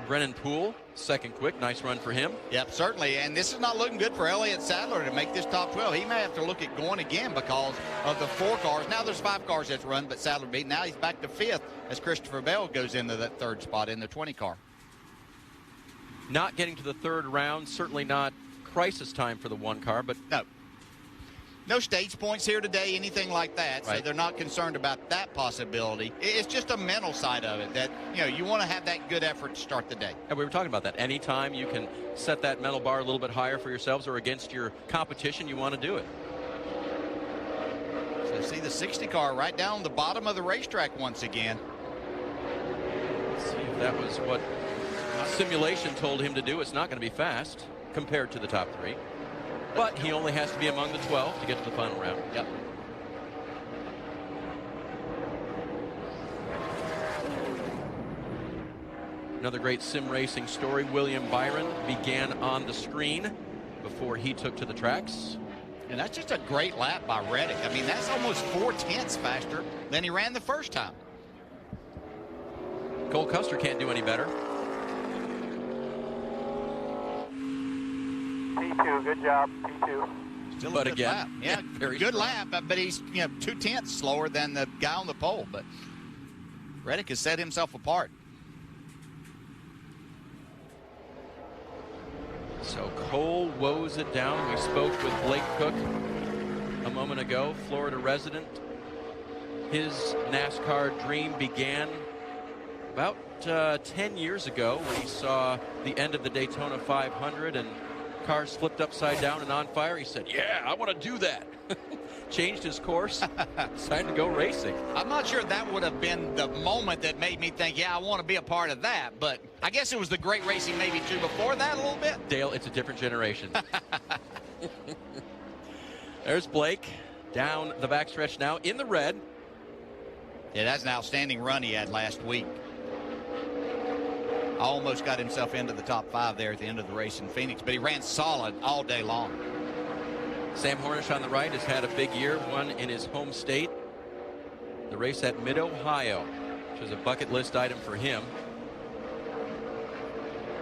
Brennan Poole, second quick. Nice run for him. Yep, certainly. And this is not looking good for Elliott Sadler to make this top 12. He may have to look at going again because of the 4 cars. Now there's 5 cars that's run, but Sadler beat. Now he's back to 5th as Christopher Bell goes into that 3rd spot in the 20 car. Not getting to the 3rd round, certainly not crisis time for the 1 car, but no stage points here today, anything like that. Right. So they're not concerned about that possibility. It's just a mental side of it that, you know, you want to have that good effort to start the day. And we were talking about that. Anytime you can set that mental bar a little bit higher for yourselves or against your competition, you want to do it. see the 60 car right down the bottom of the racetrack once again. Let's see if that was what simulation told him to do. It's not going to be fast compared to the top 3. But he only has to be among the 12 to get to the final round. Yep. Another great sim racing story. William Byron began on the screen before he took to the tracks. And that's just a great lap by Reddick. I mean, that's almost 4/10 faster than he ran the first time. Cole Custer can't do any better. P2, good job, P2. Still but a good again, lap. Yeah, very good strong. lap, but he's 2/10 slower than the guy on the pole. But Reddick has set himself apart. So Cole woes it down. We spoke with Blake Cook a moment ago, Florida resident. His NASCAR dream began about 10 years ago when he saw the end of the Daytona 500 and cars flipped upside down and on fire. He said, yeah, I want to do that. Changed his course, decided to go racing. I'm not sure that would have been the moment that made me think, yeah, I want to be a part of that. But I guess it was the great racing maybe too before that a little bit. Dale, it's a different generation. There's Blake down the backstretch now in the red. Yeah, that's an outstanding run he had last week. Almost got himself into the top 5 there at the end of the race in Phoenix, but he ran solid all day long. Sam Hornish on the right has had a big year, won in his home state. The race at Mid-Ohio, which is a bucket list item for him.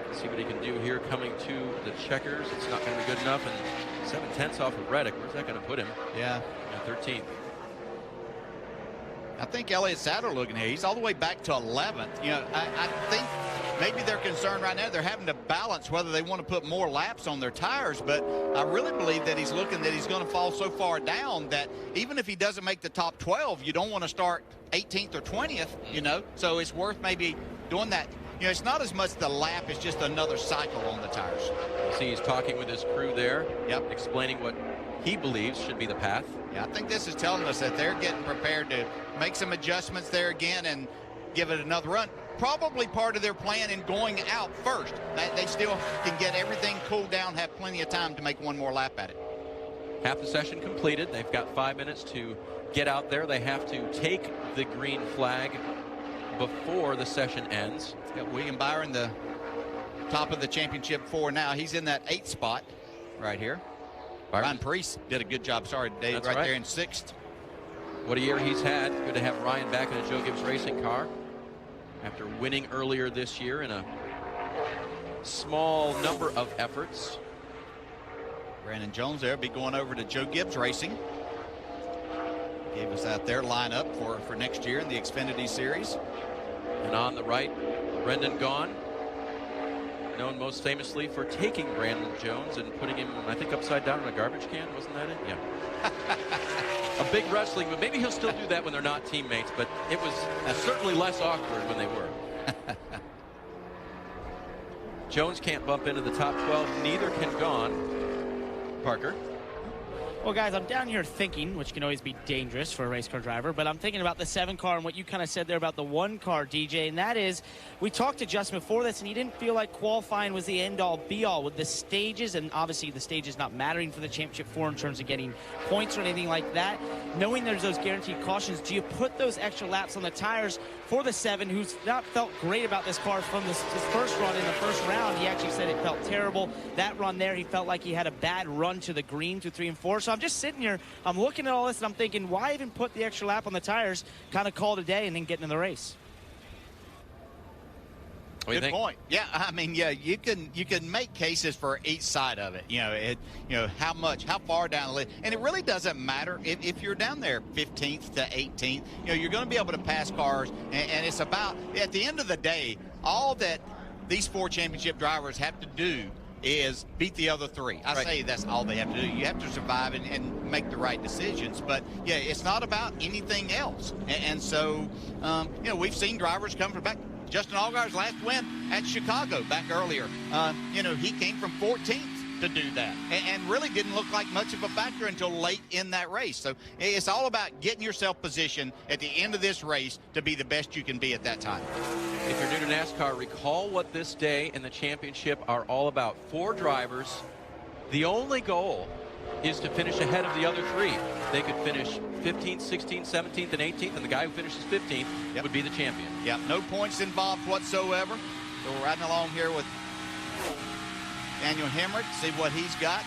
Let's see what he can do here coming to the checkers. It's not going to be good enough, and 7/10 off of Reddick. Where's that going to put him? Yeah. 13th. I think Elliott Sadler looking here. He's all the way back to 11th. You know, I think maybe they're concerned right now. They're having to balance whether they want to put more laps on their tires. But I really believe that he's looking that he's going to fall so far down that even if he doesn't make the top 12, you don't want to start 18th or 20th, you know. So it's worth maybe doing that. You know, it's not as much the lap, it's just another cycle on the tires. You see he's talking with his crew there. Yep. Explaining what he believes should be the path. Yeah, I think this is telling us that they're getting prepared to make some adjustments there again and give it another run. Probably part of their plan in going out first. They still can get everything cooled down, have plenty of time to make one more lap at it. Half the session completed. They've got 5 minutes to get out there. They have to take the green flag before the session ends. It's got William Byron, the top of the championship 4 now. He's in that 8th spot right here. Ryan Preece did a good job, Dave, right there in 6th. What a year he's had. Good to have Ryan back in a Joe Gibbs racing car after winning earlier this year in a small number of efforts. Brandon Jones there be going over to Joe Gibbs Racing. Gave us out their lineup for next year in the Xfinity Series. And on the right, Brendan Gaughan, known most famously for taking Brandon Jones and putting him, I think, upside down in a garbage can. Wasn't that it? Yeah. A big wrestling, but maybe he'll still do that when they're not teammates, but it was certainly less awkward when they were. Jones can't bump into the top 12. Neither can Gaughan. Parker. Well, guys, I'm down here thinking, which can always be dangerous for a race car driver, but I'm thinking about the 7 car and what you kind of said there about the 1 car, DJ, and that is, we talked to Justin before this, and he didn't feel like qualifying was the end-all, be-all with the stages, and obviously the stages not mattering for the Championship 4 in terms of getting points or anything like that. Knowing there's those guaranteed cautions, do you put those extra laps on the tires for the 7, who's not felt great about this car from his first run in the first round? He actually said it felt terrible. That run there, he felt like he had a bad run to the green through 3 and 4. So I'm just sitting here, I'm looking at all this, and I'm thinking, why even put the extra lap on the tires, kind of call it a day, and then get into the race? Good point. Yeah, I mean, yeah, you can make cases for each side of it. How far down the list, and it really doesn't matter if you're down there 15th to 18th. You're going to be able to pass cars, and it's about, at the end of the day, all that these 4 championship drivers have to do is beat the other 3. I say that's all they have to do. You have to survive and make the right decisions. But, yeah, it's not about anything else. And so, we've seen drivers come from back. Justin Allgaier's last win at Chicago back earlier. He came from 14th to do that, and really didn't look like much of a factor until late in that race. So it's all about getting yourself positioned at the end of this race to be the best you can be at that time. If you're new to NASCAR, recall what this day and the championship are all about. 4 drivers. The only goal is to finish ahead of the other 3. They could finish 15th, 16th, 17th, and 18th, and the guy who finishes 15th would be the champion. Yeah, no points involved whatsoever. So we're riding along here with Daniel Hemrick, see what he's got.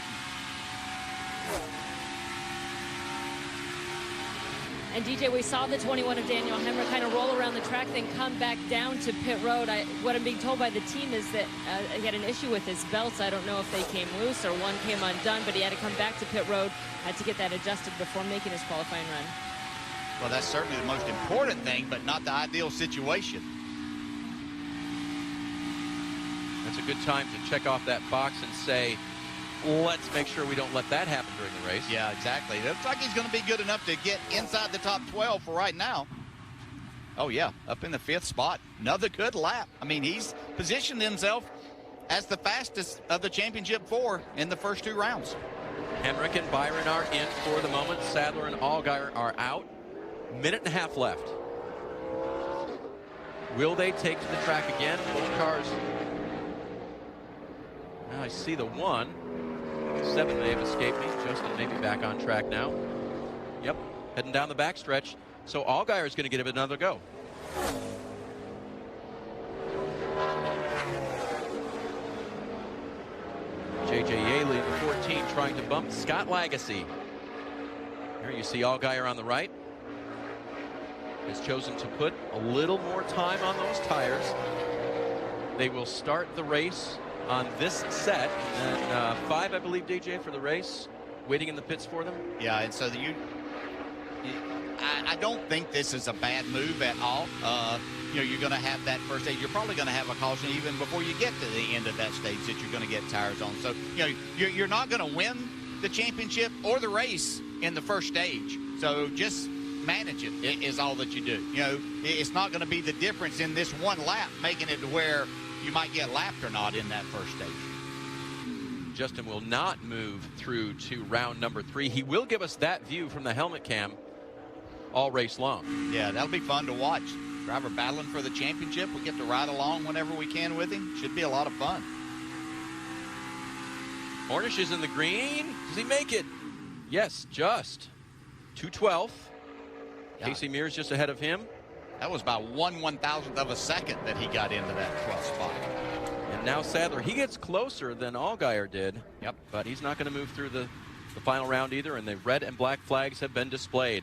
And DJ, we saw the 21 of Daniel Hemrick kind of roll around the track, then come back down to pit road. What I'm being told by the team is that he had an issue with his belts. I don't know if they came loose or one came undone, but he had to come back to pit road to get that adjusted before making his qualifying run. Well, that's certainly the most important thing, but not the ideal situation. That's a good time to check off that box and say, let's make sure we don't let that happen during the race. Yeah, exactly. It looks like he's going to be good enough to get inside the top 12 for right now. Oh, yeah, up in the 5th spot. Another good lap. I mean, he's positioned himself as the fastest of the championship 4 in the first 2 rounds. Hemrick and Byron are in for the moment. Sadler and Allgaier are out. Minute and a half left. Will they take to the track again? Both cars. Now I see the 1. 7 may have escaped me. Justin may be back on track now. Yep, heading down the backstretch. So Allgaier is going to get another go. J.J. Yaley, 14, trying to bump Scott Lagasse. Here you see Allgaier on the right. Has chosen to put a little more time on those tires. They will start the race on this set, and 5, I believe, DJ, for the race, waiting in the pits for them. Yeah, and so I don't think this is a bad move at all. You know, you're going to have that first stage. You're probably going to have a caution even before you get to the end of that stage that you're going to get tires on. So, you know, you're not going to win the championship or the race in the first stage. So just manage it is all that you do. You know, it's not going to be the difference in this one lap making it to where you might get lapped or not in that first stage. Justin will not move through to round number 3. He will give us that view from the helmet cam all race long. Yeah, that'll be fun to watch. Driver battling for the championship. We get to ride along whenever we can with him. Should be a lot of fun. Ornish is in the green. Does he make it? Yes, just. 212. Yeah. Casey Mears just ahead of him. That was about 1/1000th of a second that he got into that 12th spot. And now Sadler, he gets closer than Allgaier did. Yep. But he's not going to move through the final round either, and the red and black flags have been displayed.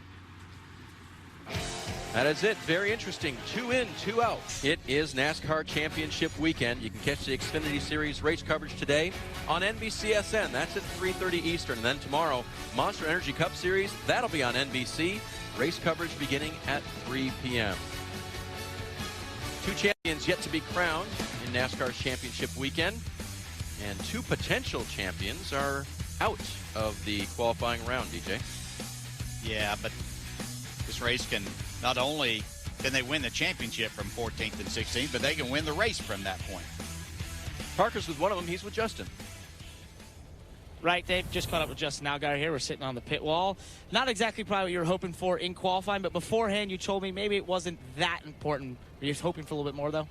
That is it. Very interesting. 2 in, 2 out. It is NASCAR Championship weekend. You can catch the Xfinity Series race coverage today on NBCSN. That's at 3:30 Eastern. And then tomorrow, Monster Energy Cup Series. That'll be on NBC. Race coverage beginning at 3 p.m. 2 champions yet to be crowned in NASCAR's championship weekend. And 2 potential champions are out of the qualifying round, DJ. Yeah, but this race can not only can they win the championship from 14th and 16th, but they can win the race from that point. Parker's with one of them. He's with Justin. Right, Dave. Just caught up with Justin Allgaier here. We're sitting on the pit wall. Not exactly probably what you were hoping for in qualifying, but beforehand you told me maybe it wasn't that important. Were you hoping for a little bit more, though?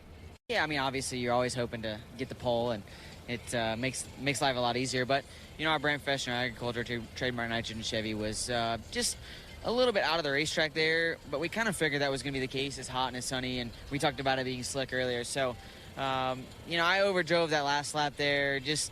Yeah, I mean, obviously you're always hoping to get the pole, and it makes life a lot easier. But, you know, our brand professional agriculture, trademark nitrogen Chevy, was just a little bit out of the racetrack there, but we kind of figured that was going to be the case. It's hot and it's sunny, and we talked about it being slick earlier. So, you know, I overdrove that last lap there. Just,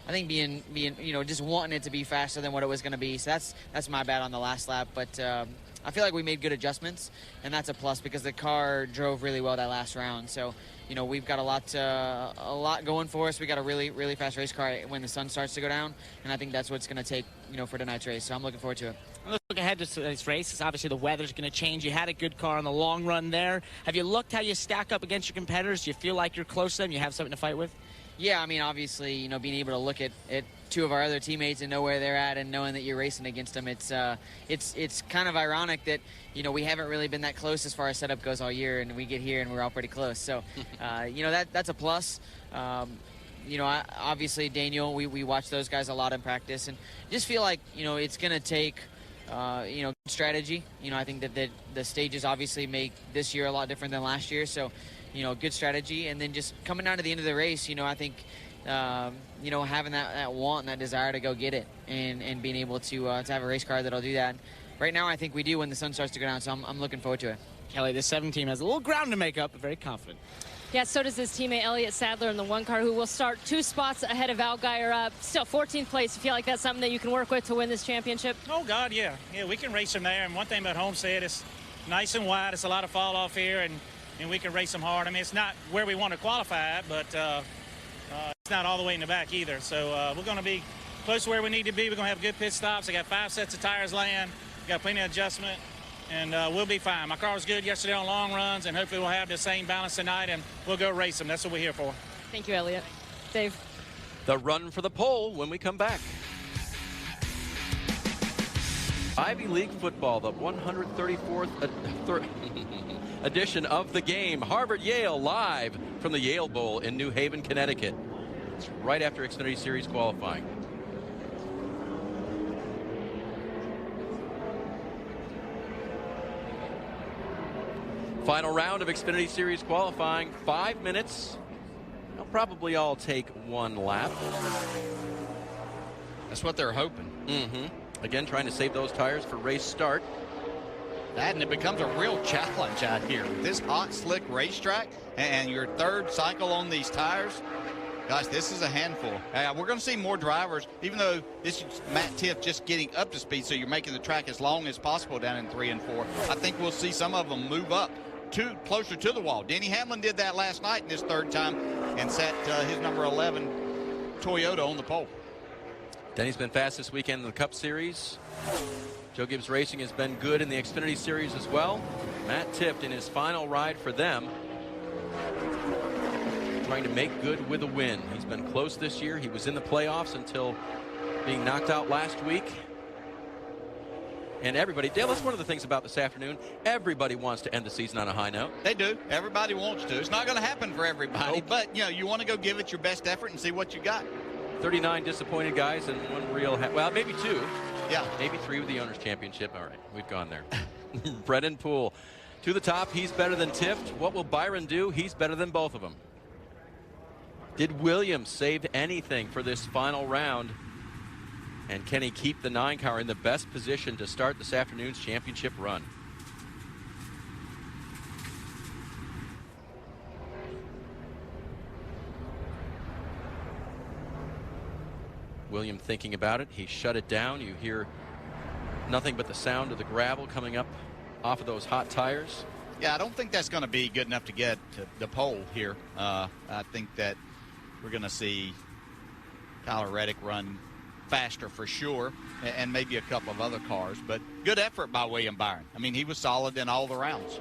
I think being you know, just wanting it to be faster than what it was going to be. So that's my bad on the last lap. But I feel like we made good adjustments, and that's a plus because the car drove really well that last round. So, you know, we've got a lot going for us. We got a really fast race car when the sun starts to go down, and I think that's what it's going to take, you know, for tonight's race. So I'm looking forward to it. Let's look ahead to this race. It's obviously the weather's going to change. You had a good car on the long run there. Have you looked how you stack up against your competitors? Do you feel like you're close to them? You have something to fight with? Yeah, I mean, obviously, you know, being able to look at 2 of our other teammates and know where they're at and knowing that you're racing against them, it's kind of ironic that, you know, we haven't really been that close as far as setup goes all year, and we get here and we're all pretty close. So, you know, that's a plus. You know, obviously Daniel, we watch those guys a lot in practice, and just feel like, you know, it's going to take, you know, strategy. You know, I think that the stages obviously make this year a lot different than last year. So, you know, good strategy. And then just coming down to the end of the race, you know, I think, you know, having that want and that desire to go get it and being able to have a race car that'll do that. Right now, I think we do when the sun starts to go down, so I'm looking forward to it. Kelly, this 7 team has a little ground to make up, but very confident. Yeah, so does his teammate Elliott Sadler in the 1 car, who will start 2 spots ahead of Al Geyer. Still 14th place. You feel like that's something that you can work with to win this championship? Oh, God, yeah. Yeah, we can race them there. And one thing about Homestead, it's nice and wide. It's a lot of fall off here, and we can race them hard. I mean, it's not where we want to qualify at, but it's not all the way in the back either. So we're going to be close to where we need to be. We're going to have good pit stops. I got 5 sets of tires laying. Got plenty of adjustment, and we'll be fine. My car was good yesterday on long runs, and hopefully we'll have the same balance tonight, and we'll go race them. That's what we're here for. Thank you, Elliott. Dave. The run for the pole when we come back. Ivy League football, the 134th edition of the game. Harvard-Yale live from the Yale Bowl in New Haven, Connecticut. It's right after Xfinity Series qualifying. Final round of Xfinity Series qualifying, 5 minutes. They'll probably all take 1 lap. That's what they're hoping. Again, trying to save those tires for race start. That, and it becomes a real challenge out here. This hot, slick racetrack, and your 3rd cycle on these tires. Gosh, this is a handful. We're going to see more drivers, even though this is Matt Tiff just getting up to speed, so you're making the track as long as possible down in 3 and 4. I think we'll see some of them move up closer to the wall. Denny Hamlin did that last night in his 3rd time and set his number 11 Toyota on the pole. Denny's been fast this weekend in the Cup Series. Joe Gibbs Racing has been good in the Xfinity Series as well. Matt Tiff in his final ride for them, trying to make good with a win. He's been close this year. He was in the playoffs until being knocked out last week. And everybody, Dale, that's one of the things about this afternoon. Everybody wants to end the season on a high note. They do. Everybody wants to. It's not going to happen for everybody, Nope. but you know, you want to go give it your best effort and see what you got. 39 disappointed guys and 1 real, well, maybe 2. Yeah. Maybe 3 with the Owners' Championship. All right, we've gone there. Brennan Poole to the top. He's better than Tiff. What will Byron do? He's better than both of them. Did Williams save anything for this final round? And can he keep the 9 car in the best position to start this afternoon's championship run? William thinking about it. He shut it down. You hear nothing but the sound of the gravel coming up off of those hot tires. Yeah, I don't think that's going to be good enough to get to the pole here. I think that we're going to see Tyler Reddick run faster for sure, and maybe a couple of other cars, but good effort by William Byron. I mean, he was solid in all the rounds.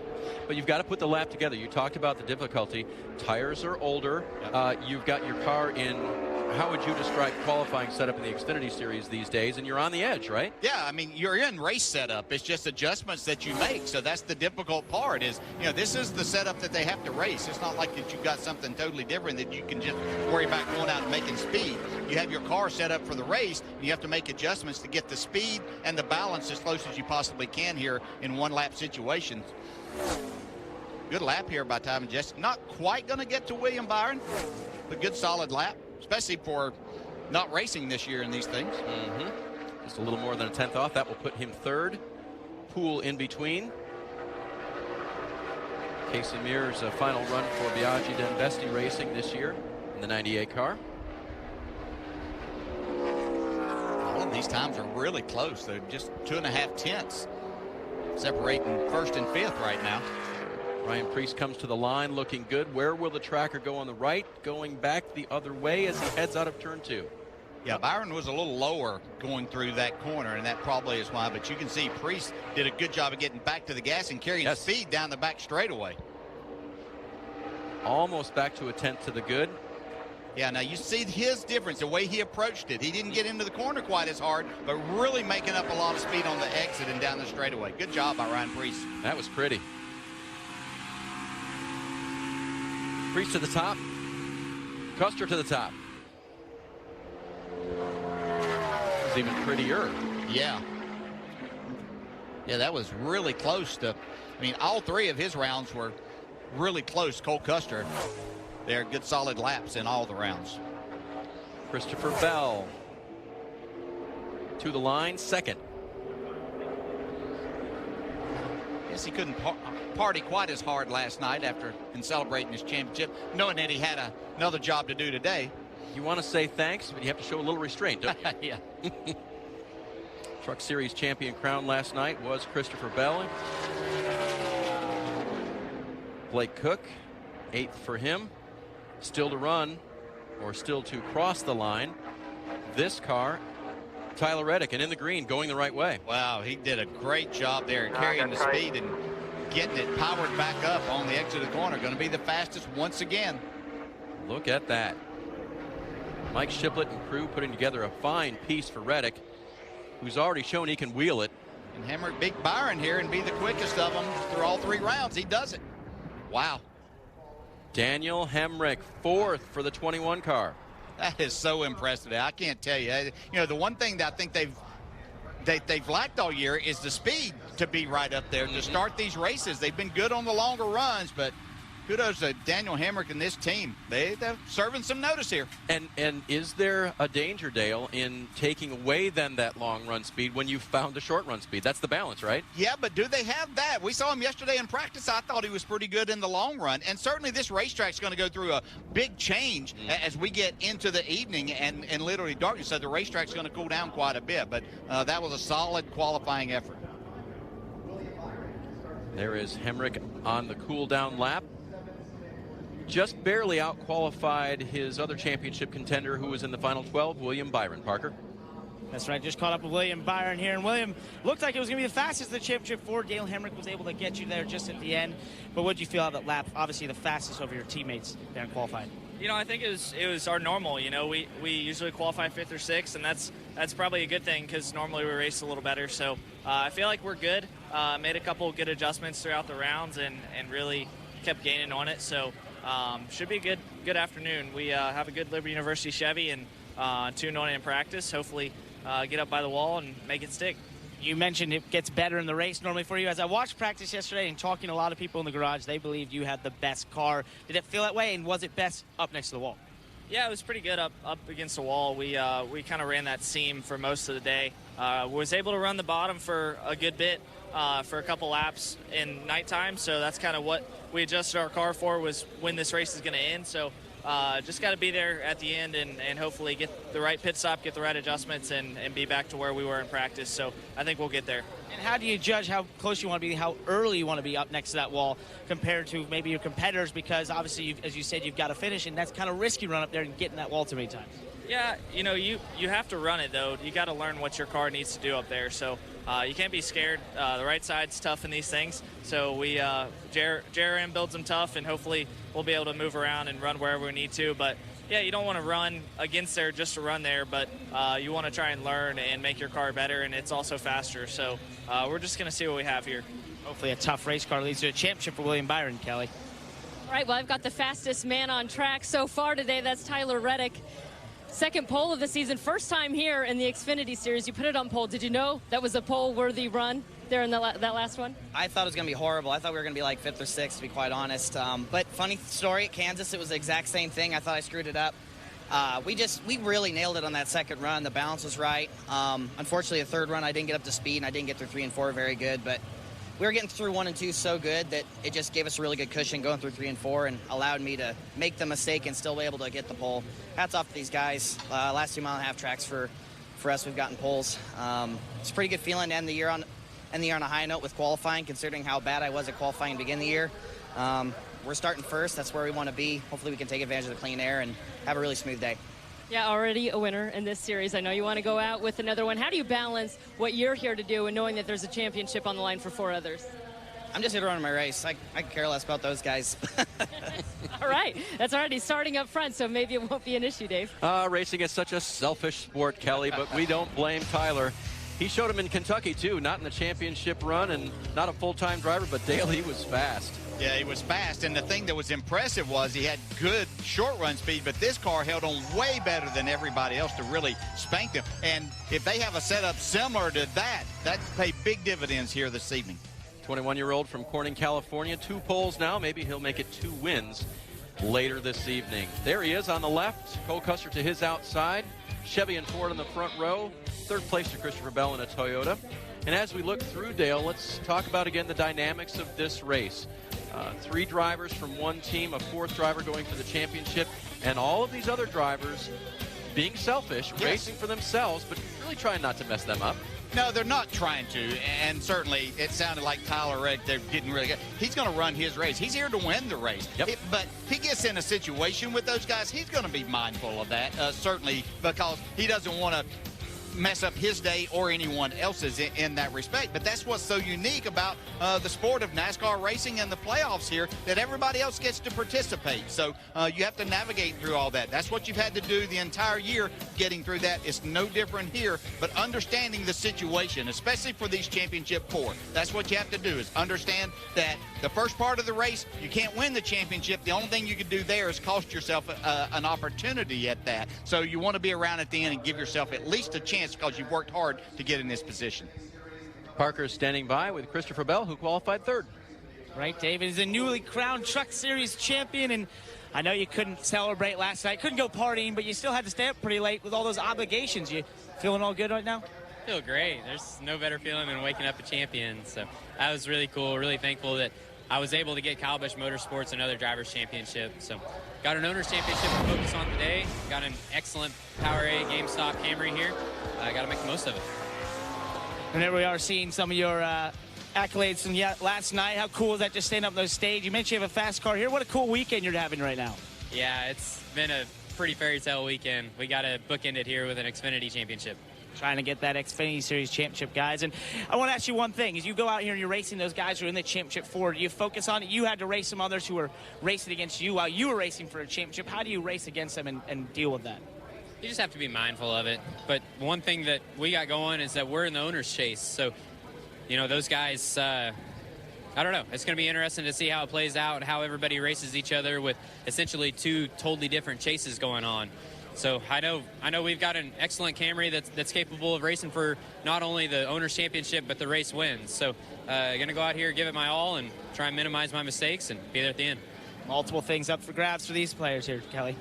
But you've got to put the lap together. You talked about the difficulty. Tires are older. You've got your car in, how would you describe qualifying setup in the Xfinity Series these days? And you're on the edge, right? Yeah, I mean, you're in race setup. It's just adjustments that you make. So that's the difficult part is, you know, this is the setup that they have to race. It's not like that you've got something totally different that you can just worry about going out and making speed. You have your car set up for the race, and you have to make adjustments to get the speed and the balance as close as you possibly can here in 1-lap situations. Good lap here by Ty Majeski. Not quite going to get to William Byron, but good solid lap, especially for not racing this year in these things. Just a little more than a 10th off. That will put him 3rd. Poole in between. Casey Mears' final run for Biaggi Denvesti Racing this year in the 98 car. All of these times are really close. They're just 2.5 tenths separating 1st and 5th right now. Ryan Preece comes to the line looking good. Where will the tracker go on the right? Going back the other way as he heads out of turn 2. Yeah, Byron was a little lower going through that corner, and that probably is why. But you can see Preece did a good job of getting back to the gas and carrying speed down the back straightaway. Almost back to a 10th to the good. Yeah, now you see his difference, the way he approached it. He didn't get into the corner quite as hard, but really making up a lot of speed on the exit and down the straightaway. Good job by Ryan Preece. That was pretty. Preece to the top. Custer to the top. was even prettier. Yeah. Yeah, that was really close to, I mean, all three of his rounds were really close. Cole Custer, they're good solid laps in all the rounds. Christopher Bell to the line, second. Guess he couldn't party quite as hard last night in celebrating his championship, knowing that he had another job to do today. You want to say thanks, but you have to show a little restraint, don't you? Yeah. Truck Series champion crown last night was Christopher Bell. Blake Cook, 8th for him. Still to run, or still to cross the line, this car, Tyler Reddick, and in the green, going the right way. Wow, he did a great job there carrying the speed and getting it powered back up on the exit of the corner. Going to be the fastest once again. Look at that. Mike Shiplett and crew putting together a fine piece for Reddick, who's already shown he can wheel it. And Hemrick beat Byron here and be the quickest of them through all 3 rounds. He does it. Wow. Daniel Hemrick, 4th for the 21 car. That is so impressive. I can't tell you. You know, the one thing that I think they've lacked all year is the speed to be right up there to start these races. They've been good on the longer runs, but kudos to Daniel Hemrick and this team. They're serving some notice here. And is there a danger, Dale, in taking away then that long run speed when you've found the short run speed? That's the balance, right? Yeah, but do they have that? We saw him yesterday in practice. I thought he was pretty good in the long run. And certainly this racetrack's going to go through a big change as we get into the evening and literally darkness. So the racetrack's going to cool down quite a bit. But that was a solid qualifying effort. There is Hemrick on the cool down lap. Just barely out-qualified his other championship contender who was in the final 12, William Byron. Parker? That's right. Just caught up with William Byron here. And William looked like it was going to be the fastest in the championship for. Dale Hemrick was able to get you there just at the end. But what did you feel out of that lap? Obviously the fastest over your teammates there in qualifying. You know, I think it was our normal. You know, we usually qualify 5th or 6th, and that's probably a good thing because normally we race a little better. So I feel like we're good. Made a couple good adjustments throughout the rounds and really kept gaining on it. So should be a good afternoon. We have a good Liberty University Chevy and tuned on it in practice. Hopefully get up by the wall and make it stick. You mentioned it gets better in the race normally for you. As I watched practice yesterday and talking to a lot of people in the garage, they believed you had the best car. Did it feel that way, and was it best up next to the wall? Yeah, it was pretty good up against the wall. We kind of ran that seam for most of the day. Was able to run the bottom for a good bit for a couple laps in nighttime, so that's kind of what we adjusted our car for, was when this race is going to end. So just got to be there at the end and hopefully get the right pit stop, get the right adjustments, and be back to where we were in practice. So I think we'll get there. And how do you judge how close you want to be, how early you want to be up next to that wall compared to maybe your competitors? Because obviously, as you said, you've got to finish, and that's kind of risky run up there and getting that wall too many times. Yeah, you know, you have to run it, though. You got to learn what your car needs to do up there. So you can't be scared. The right side's tough in these things. So JRM builds them tough, and hopefully we'll be able to move around and run wherever we need to. But, yeah, you don't want to run against there just to run there, but you want to try and learn and make your car better, and it's also faster. So we're just going to see what we have here. Hopefully a tough race car leads to a championship for William Byron, Kelly. All right, well, I've got the fastest man on track so far today. That's Tyler Reddick. Second pole of the season, first time here in the Xfinity Series. You put it on pole. Did you know that was a pole-worthy run there in that last one? I thought it was going to be horrible. I thought we were going to be like 5th or 6th, to be quite honest. But funny story, at Kansas, it was the exact same thing. I thought I screwed it up. We really nailed it on that second run. The balance was right. Unfortunately, the third run, I didn't get up to speed, and I didn't get through 3 and 4 very good. But we were getting through 1 and 2 so good that it just gave us a really good cushion going through 3 and 4 and allowed me to make the mistake and still be able to get the pole. Hats off to these guys. Last 2 mile-and-a-half tracks for us, we've gotten poles. It's a pretty good feeling to end the year on a high note with qualifying, considering how bad I was at qualifying to begin the year. We're starting first. That's where we want to be. Hopefully we can take advantage of the clean air and have a really smooth day. Yeah, already a winner in this series. I know you want to go out with another one. How do you balance what you're here to do and knowing that there's a championship on the line for 4 others? I'm just here to run my race. I could care less about those guys. All right. That's already starting up front, so maybe it won't be an issue, Dave. Racing is such a selfish sport, Kelly, but we don't blame Tyler. He showed him in Kentucky, too, not in the championship run and not a full-time driver, but Dale, he was fast. Yeah, he was fast, and the thing that was impressive was he had good short run speed, but this car held on way better than everybody else to really spank them. And if they have a setup similar to that, that pay big dividends here this evening. 21-year-old from Corning, California, 2 poles now. Maybe he'll make it 2 wins later this evening. There he is on the left. Cole Custer to his outside. Chevy and Ford in the front row. 3rd place to Christopher Bell in a Toyota. And as we look through, Dale, let's talk about again the dynamics of this race. 3 drivers from one team, a 4th driver going for the championship, and all of these other drivers being selfish, racing for themselves, but really trying not to mess them up. No, they're not trying to, and certainly it sounded like Tyler Reddick, they're getting really good. He's going to run his race. He's here to win the race. But if he gets in a situation with those guys, he's going to be mindful of that, certainly, because he doesn't want to mess up his day or anyone else's in that respect. But that's what's so unique about the sport of NASCAR racing and the playoffs here, that everybody else gets to participate. So you have to navigate through all that. That's what you've had to do the entire year, getting through that. It's no different here, but understanding the situation, especially for these championship 4. That's what you have to do, is understand that the first part of the race, you can't win the championship. The only thing you can do there is cost yourself an opportunity at that. So you want to be around at the end and give yourself at least a chance, because you've worked hard to get in this position. Parker is standing by with Christopher Bell, who qualified 3rd. Right, David is a newly crowned Truck Series champion, and I know you couldn't celebrate last night, couldn't go partying, but you still had to stay up pretty late with all those obligations. You feeling all good right now? I feel great. There's no better feeling than waking up a champion. So that was really cool. Really thankful that I was able to get Kyle Busch Motorsports another Drivers' Championship. So got an Owners' Championship to focus on today. Got an excellent Powerade GameStop Camry here. I got to make the most of it. And there we are seeing some of your accolades from last night. How cool is that, just staying up on those stage? You mentioned you have a fast car here. What a cool weekend you're having right now. Yeah, it's been a pretty fairy tale weekend. We got to bookend it here with an Xfinity Championship. Trying to get that Xfinity Series championship, guys. And I want to ask you one thing. As you go out here and you're racing those guys who are in the championship 4, do you focus on it? You had to race some others who were racing against you while you were racing for a championship. How do you race against them and deal with that? You just have to be mindful of it. But one thing that we got going is that we're in the owner's chase. So, you know, those guys, I don't know. It's going to be interesting to see how it plays out and how everybody races each other with essentially 2 totally different chases going on. So I know we've got an excellent Camry that's capable of racing for not only the Owners' Championship, but the race wins. So going to go out here, give it my all, and try and minimize my mistakes and be there at the end. Multiple things up for grabs for these players here, Kelly.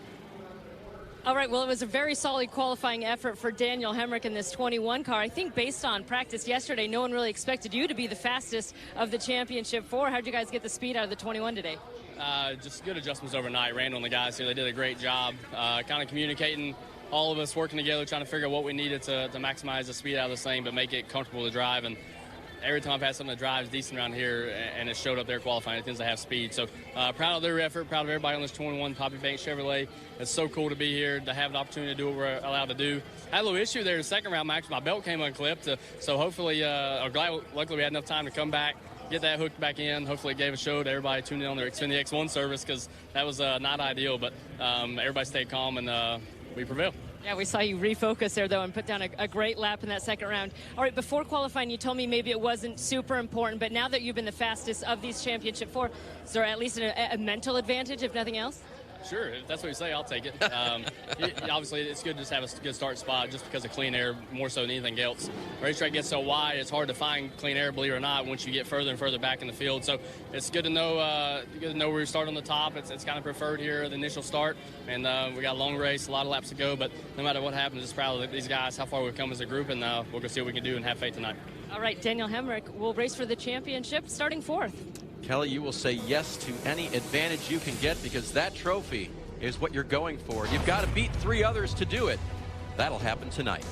All right, well, it was a very solid qualifying effort for Daniel Hemrick in this 21 car. I think based on practice yesterday, no one really expected you to be the fastest of the championship 4. How'd you guys get the speed out of the 21 today? Just good adjustments overnight. Randall and the guys here, they did a great job kind of communicating, all of us working together, trying to figure out what we needed to maximize the speed out of this thing, but make it comfortable to drive. And every time I've had something that drives decent around here, and it showed up there qualifying, it tends to have speed. So proud of their effort, proud of everybody on this 21 Poppy Bank Chevrolet. It's so cool to be here, to have the opportunity to do what we're allowed to do. I had a little issue there in the second round, Max. My belt came unclipped, so hopefully, luckily we had enough time to come back, get that hooked back in. Hopefully it gave a show to everybody tuning in on their Xfinity X1 service, because that was not ideal, but everybody stayed calm, and we prevailed. Yeah, we saw you refocus there, though, and put down a great lap in that second round. All right, before qualifying, you told me maybe it wasn't super important, but now that you've been the fastest of these championship 4, is there at least a mental advantage, if nothing else? Sure, if that's what you say, I'll take it. Obviously, it's good to just have a good start spot just because of clean air, more so than anything else. Racetrack gets so wide, it's hard to find clean air, believe it or not, once you get further and further back in the field. So it's good to know where you start on the top. It's kind of preferred here, the initial start. And we got a long race, a lot of laps to go. But no matter what happens, just proud of these guys, how far we've come as a group, and we'll go see what we can do and have faith tonight. All right, Daniel Hemrick will race for the championship, starting 4th. Kelly, you will say yes to any advantage you can get, because that trophy is what you're going for. You've got to beat 3 others to do it. That'll happen tonight.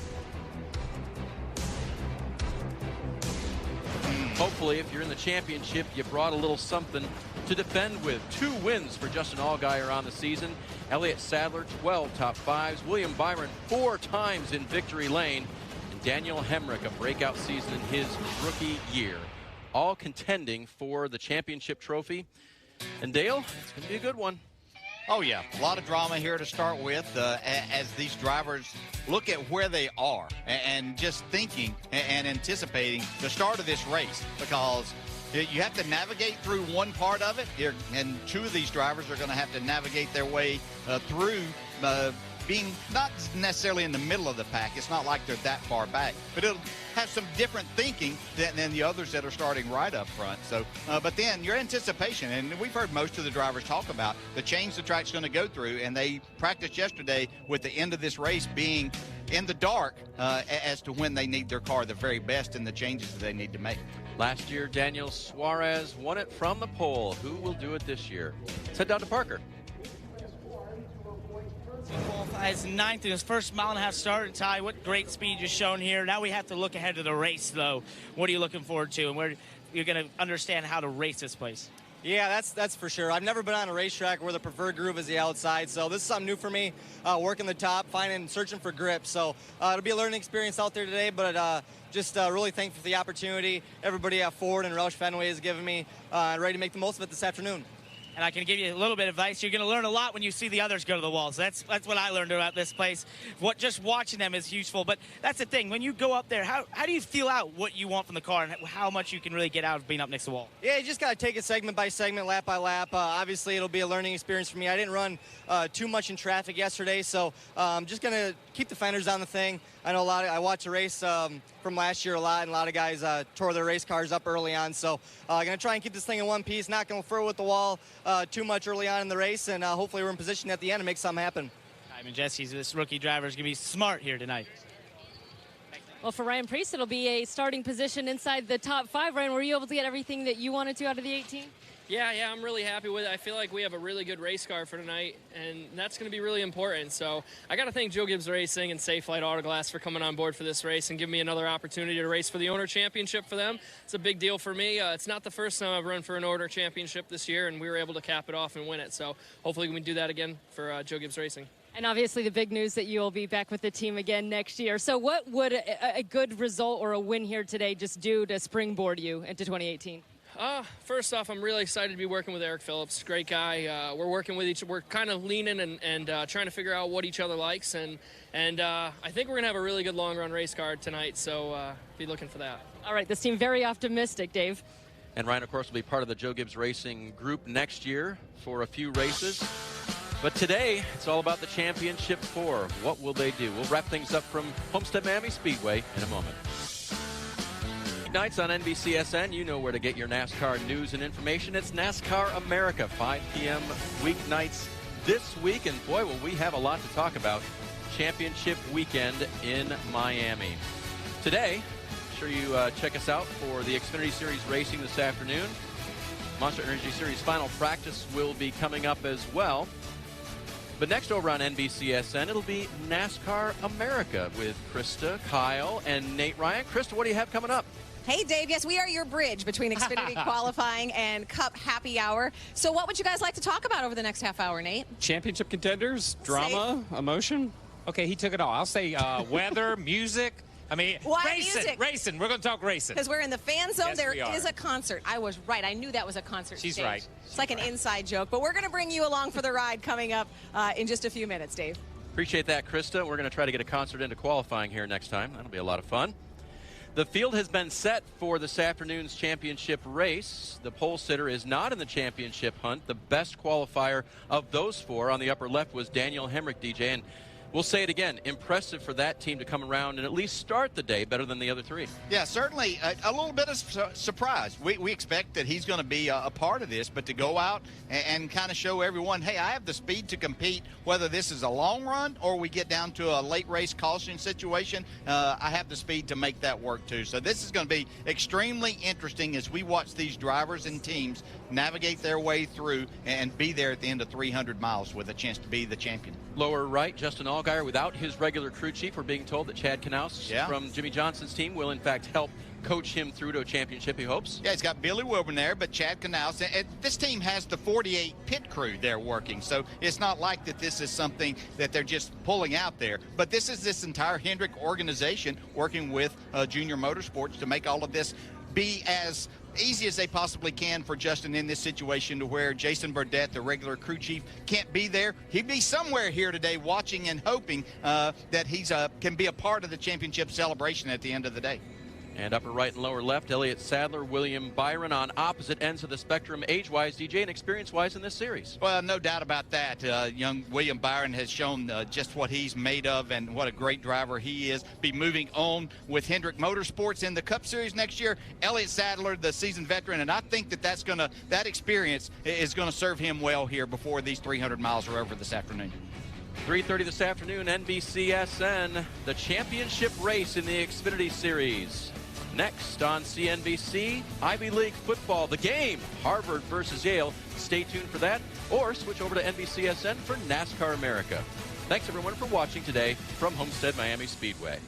Hopefully, if you're in the championship, you brought a little something to defend with. 2 wins for Justin Allgaier on the season. Elliott Sadler, 12 top 5s. William Byron, 4 times in victory lane. And Daniel Hemrick, a breakout season in his rookie year. All contending for the championship trophy. And Dale, it's going to be a good one. Oh, yeah. A lot of drama here to start with as these drivers look at where they are and just thinking and anticipating the start of this race, because You have to navigate through one part of it, and two of these drivers are going to have to navigate their way through being not necessarily in the middle of the pack. It's not like they're that far back, but it'll have some different thinking than the others that are starting right up front. So, but then your anticipation, and we've heard most of the drivers talk about the change the track's going to go through, and they practiced yesterday with the end of this race being in the dark as to when they need their car the very best and the changes that they need to make. Last year, Daniel Suarez won it from the pole. Who will do it this year? Let's head down to Parker. He qualifies ninth in his first mile-and-a-half start. And Ty, what great speed you're showing here. Now we have to look ahead to the race, though. What are you looking forward to, and where you're going to understand how to race this place? Yeah, that's for sure. I've never been on a racetrack where the preferred groove is the outside, so this is something new for me, working the top, searching for grip. So it'll be a learning experience out there today, but just really thankful for the opportunity everybody at Ford and Roush Fenway has given me, ready to make the most of it this afternoon. And I can give you a little bit of advice. You're going to learn a lot when you see the others go to the walls. That's what I learned about this place. Just watching them is useful. But that's the thing. When you go up there, how do you feel out what you want from the car and how much you can really get out of being up next to the wall? Yeah, you just got to take it segment by segment, lap by lap. Obviously, it'll be a learning experience for me. I didn't run too much in traffic yesterday, so I'm just going to keep the fenders on the thing. I know I watched a race from last year a lot, and a lot of guys tore their race cars up early on. So I'm going to try and keep this thing in one piece, not going to throw with the wall too much early on in the race, and hopefully we're in position at the end to make something happen. I mean, Jesse's this rookie driver is going to be smart here tonight. Well, for Ryan Priest, it'll be a starting position inside the top 5. Ryan, were you able to get everything that you wanted to out of the 18? Yeah, I'm really happy with it. I feel like we have a really good race car for tonight, and that's going to be really important. So I got to thank Joe Gibbs Racing and Safe Flight Autoglass for coming on board for this race and giving me another opportunity to race for the owner championship for them. It's a big deal for me. It's not the first time I've run for an owner championship this year, and we were able to cap it off and win it. So hopefully we can do that again for Joe Gibbs Racing. And obviously the big news that you will be back with the team again next year. So what would a good result or a win here today just do to springboard you into 2018? First off, I'm really excited to be working with Eric Phillips. Great guy. We're working with we're kind of leaning and trying to figure out what each other likes. And I think we're going to have a really good long-run race car tonight, so be looking for that. All right, this team very optimistic, Dave. And Ryan, of course, will be part of the Joe Gibbs Racing group next year for a few races. But today, it's all about the Championship 4. What will they do? We'll wrap things up from Homestead-Miami Speedway in a moment. Nights on NBCSN, you know where to get your NASCAR news and information. It's NASCAR America, 5 p.m. weeknights this week. And boy, will we have a lot to talk about. Championship weekend in Miami. Today, make sure you check us out for the Xfinity Series racing this afternoon. Monster Energy Series final practice will be coming up as well. But next over on NBCSN, it'll be NASCAR America with Krista, Kyle, and Nate Ryan. Krista, what do you have coming up? Hey, Dave. Yes, we are your bridge between Xfinity qualifying and Cup happy hour. So what would you guys like to talk about over the next half hour, Nate? Championship contenders, drama, emotion. Okay, he took it all. I'll say weather, music. I mean, Why music? Racing. We're going to talk racing. Because we're in the fan zone. Yes, there we are. is a concert. I was right. I knew that was a concert. She's stage. right. It's like an inside joke. But we're going to bring you along for the ride coming up in just a few minutes, Dave. Appreciate that, Krista. We're going to try to get a concert into qualifying here next time. That'll be a lot of fun. The field has been set for this afternoon's championship race. The pole sitter is not in the championship hunt. The best qualifier of those 4 on the upper left was Daniel Hemrick, DJ. And we'll say it again, impressive for that team to come around and at least start the day better than the other 3. Yeah, certainly a little bit of surprise. We expect that he's going to be a part of this, but to go out and kind of show everyone, hey, I have the speed to compete, whether this is a long run or we get down to a late race caution situation, I have the speed to make that work too. So this is going to be extremely interesting as we watch these drivers and teams navigate their way through and be there at the end of 300 miles with a chance to be the champion. Lower right, Justin Allgaier without his regular crew chief. We're being told that Chad Knaus from Jimmy Johnson's team will in fact help coach him through to a championship, he hopes. Yeah, he's got Billy Wilburn there, but Chad Knaus. And this team has the 48 pit crew there working, so it's not like that this is something that they're just pulling out there. But this is this entire Hendrick organization working with Junior Motorsports to make all of this be as easy as they possibly can for Justin in this situation, to where Jason Burdett, the regular crew chief, can't be there. He'd be somewhere here today watching and hoping that he's can be a part of the championship celebration at the end of the day. And upper right and lower left, Elliott Sadler, William Byron on opposite ends of the spectrum, age-wise, DJ, and experience-wise in this series. Well, no doubt about that. Young William Byron has shown just what he's made of and what a great driver he is. Be moving on with Hendrick Motorsports in the Cup Series next year. Elliott Sadler, the seasoned veteran, and I think that experience is going to serve him well here before these 300 miles are over this afternoon. 3:30 this afternoon, NBCSN, the championship race in the Xfinity Series. Next on CNBC, Ivy League football, the game, Harvard versus Yale. Stay tuned for that, or switch over to NBCSN for NASCAR America. Thanks, everyone, for watching today from Homestead-Miami Speedway.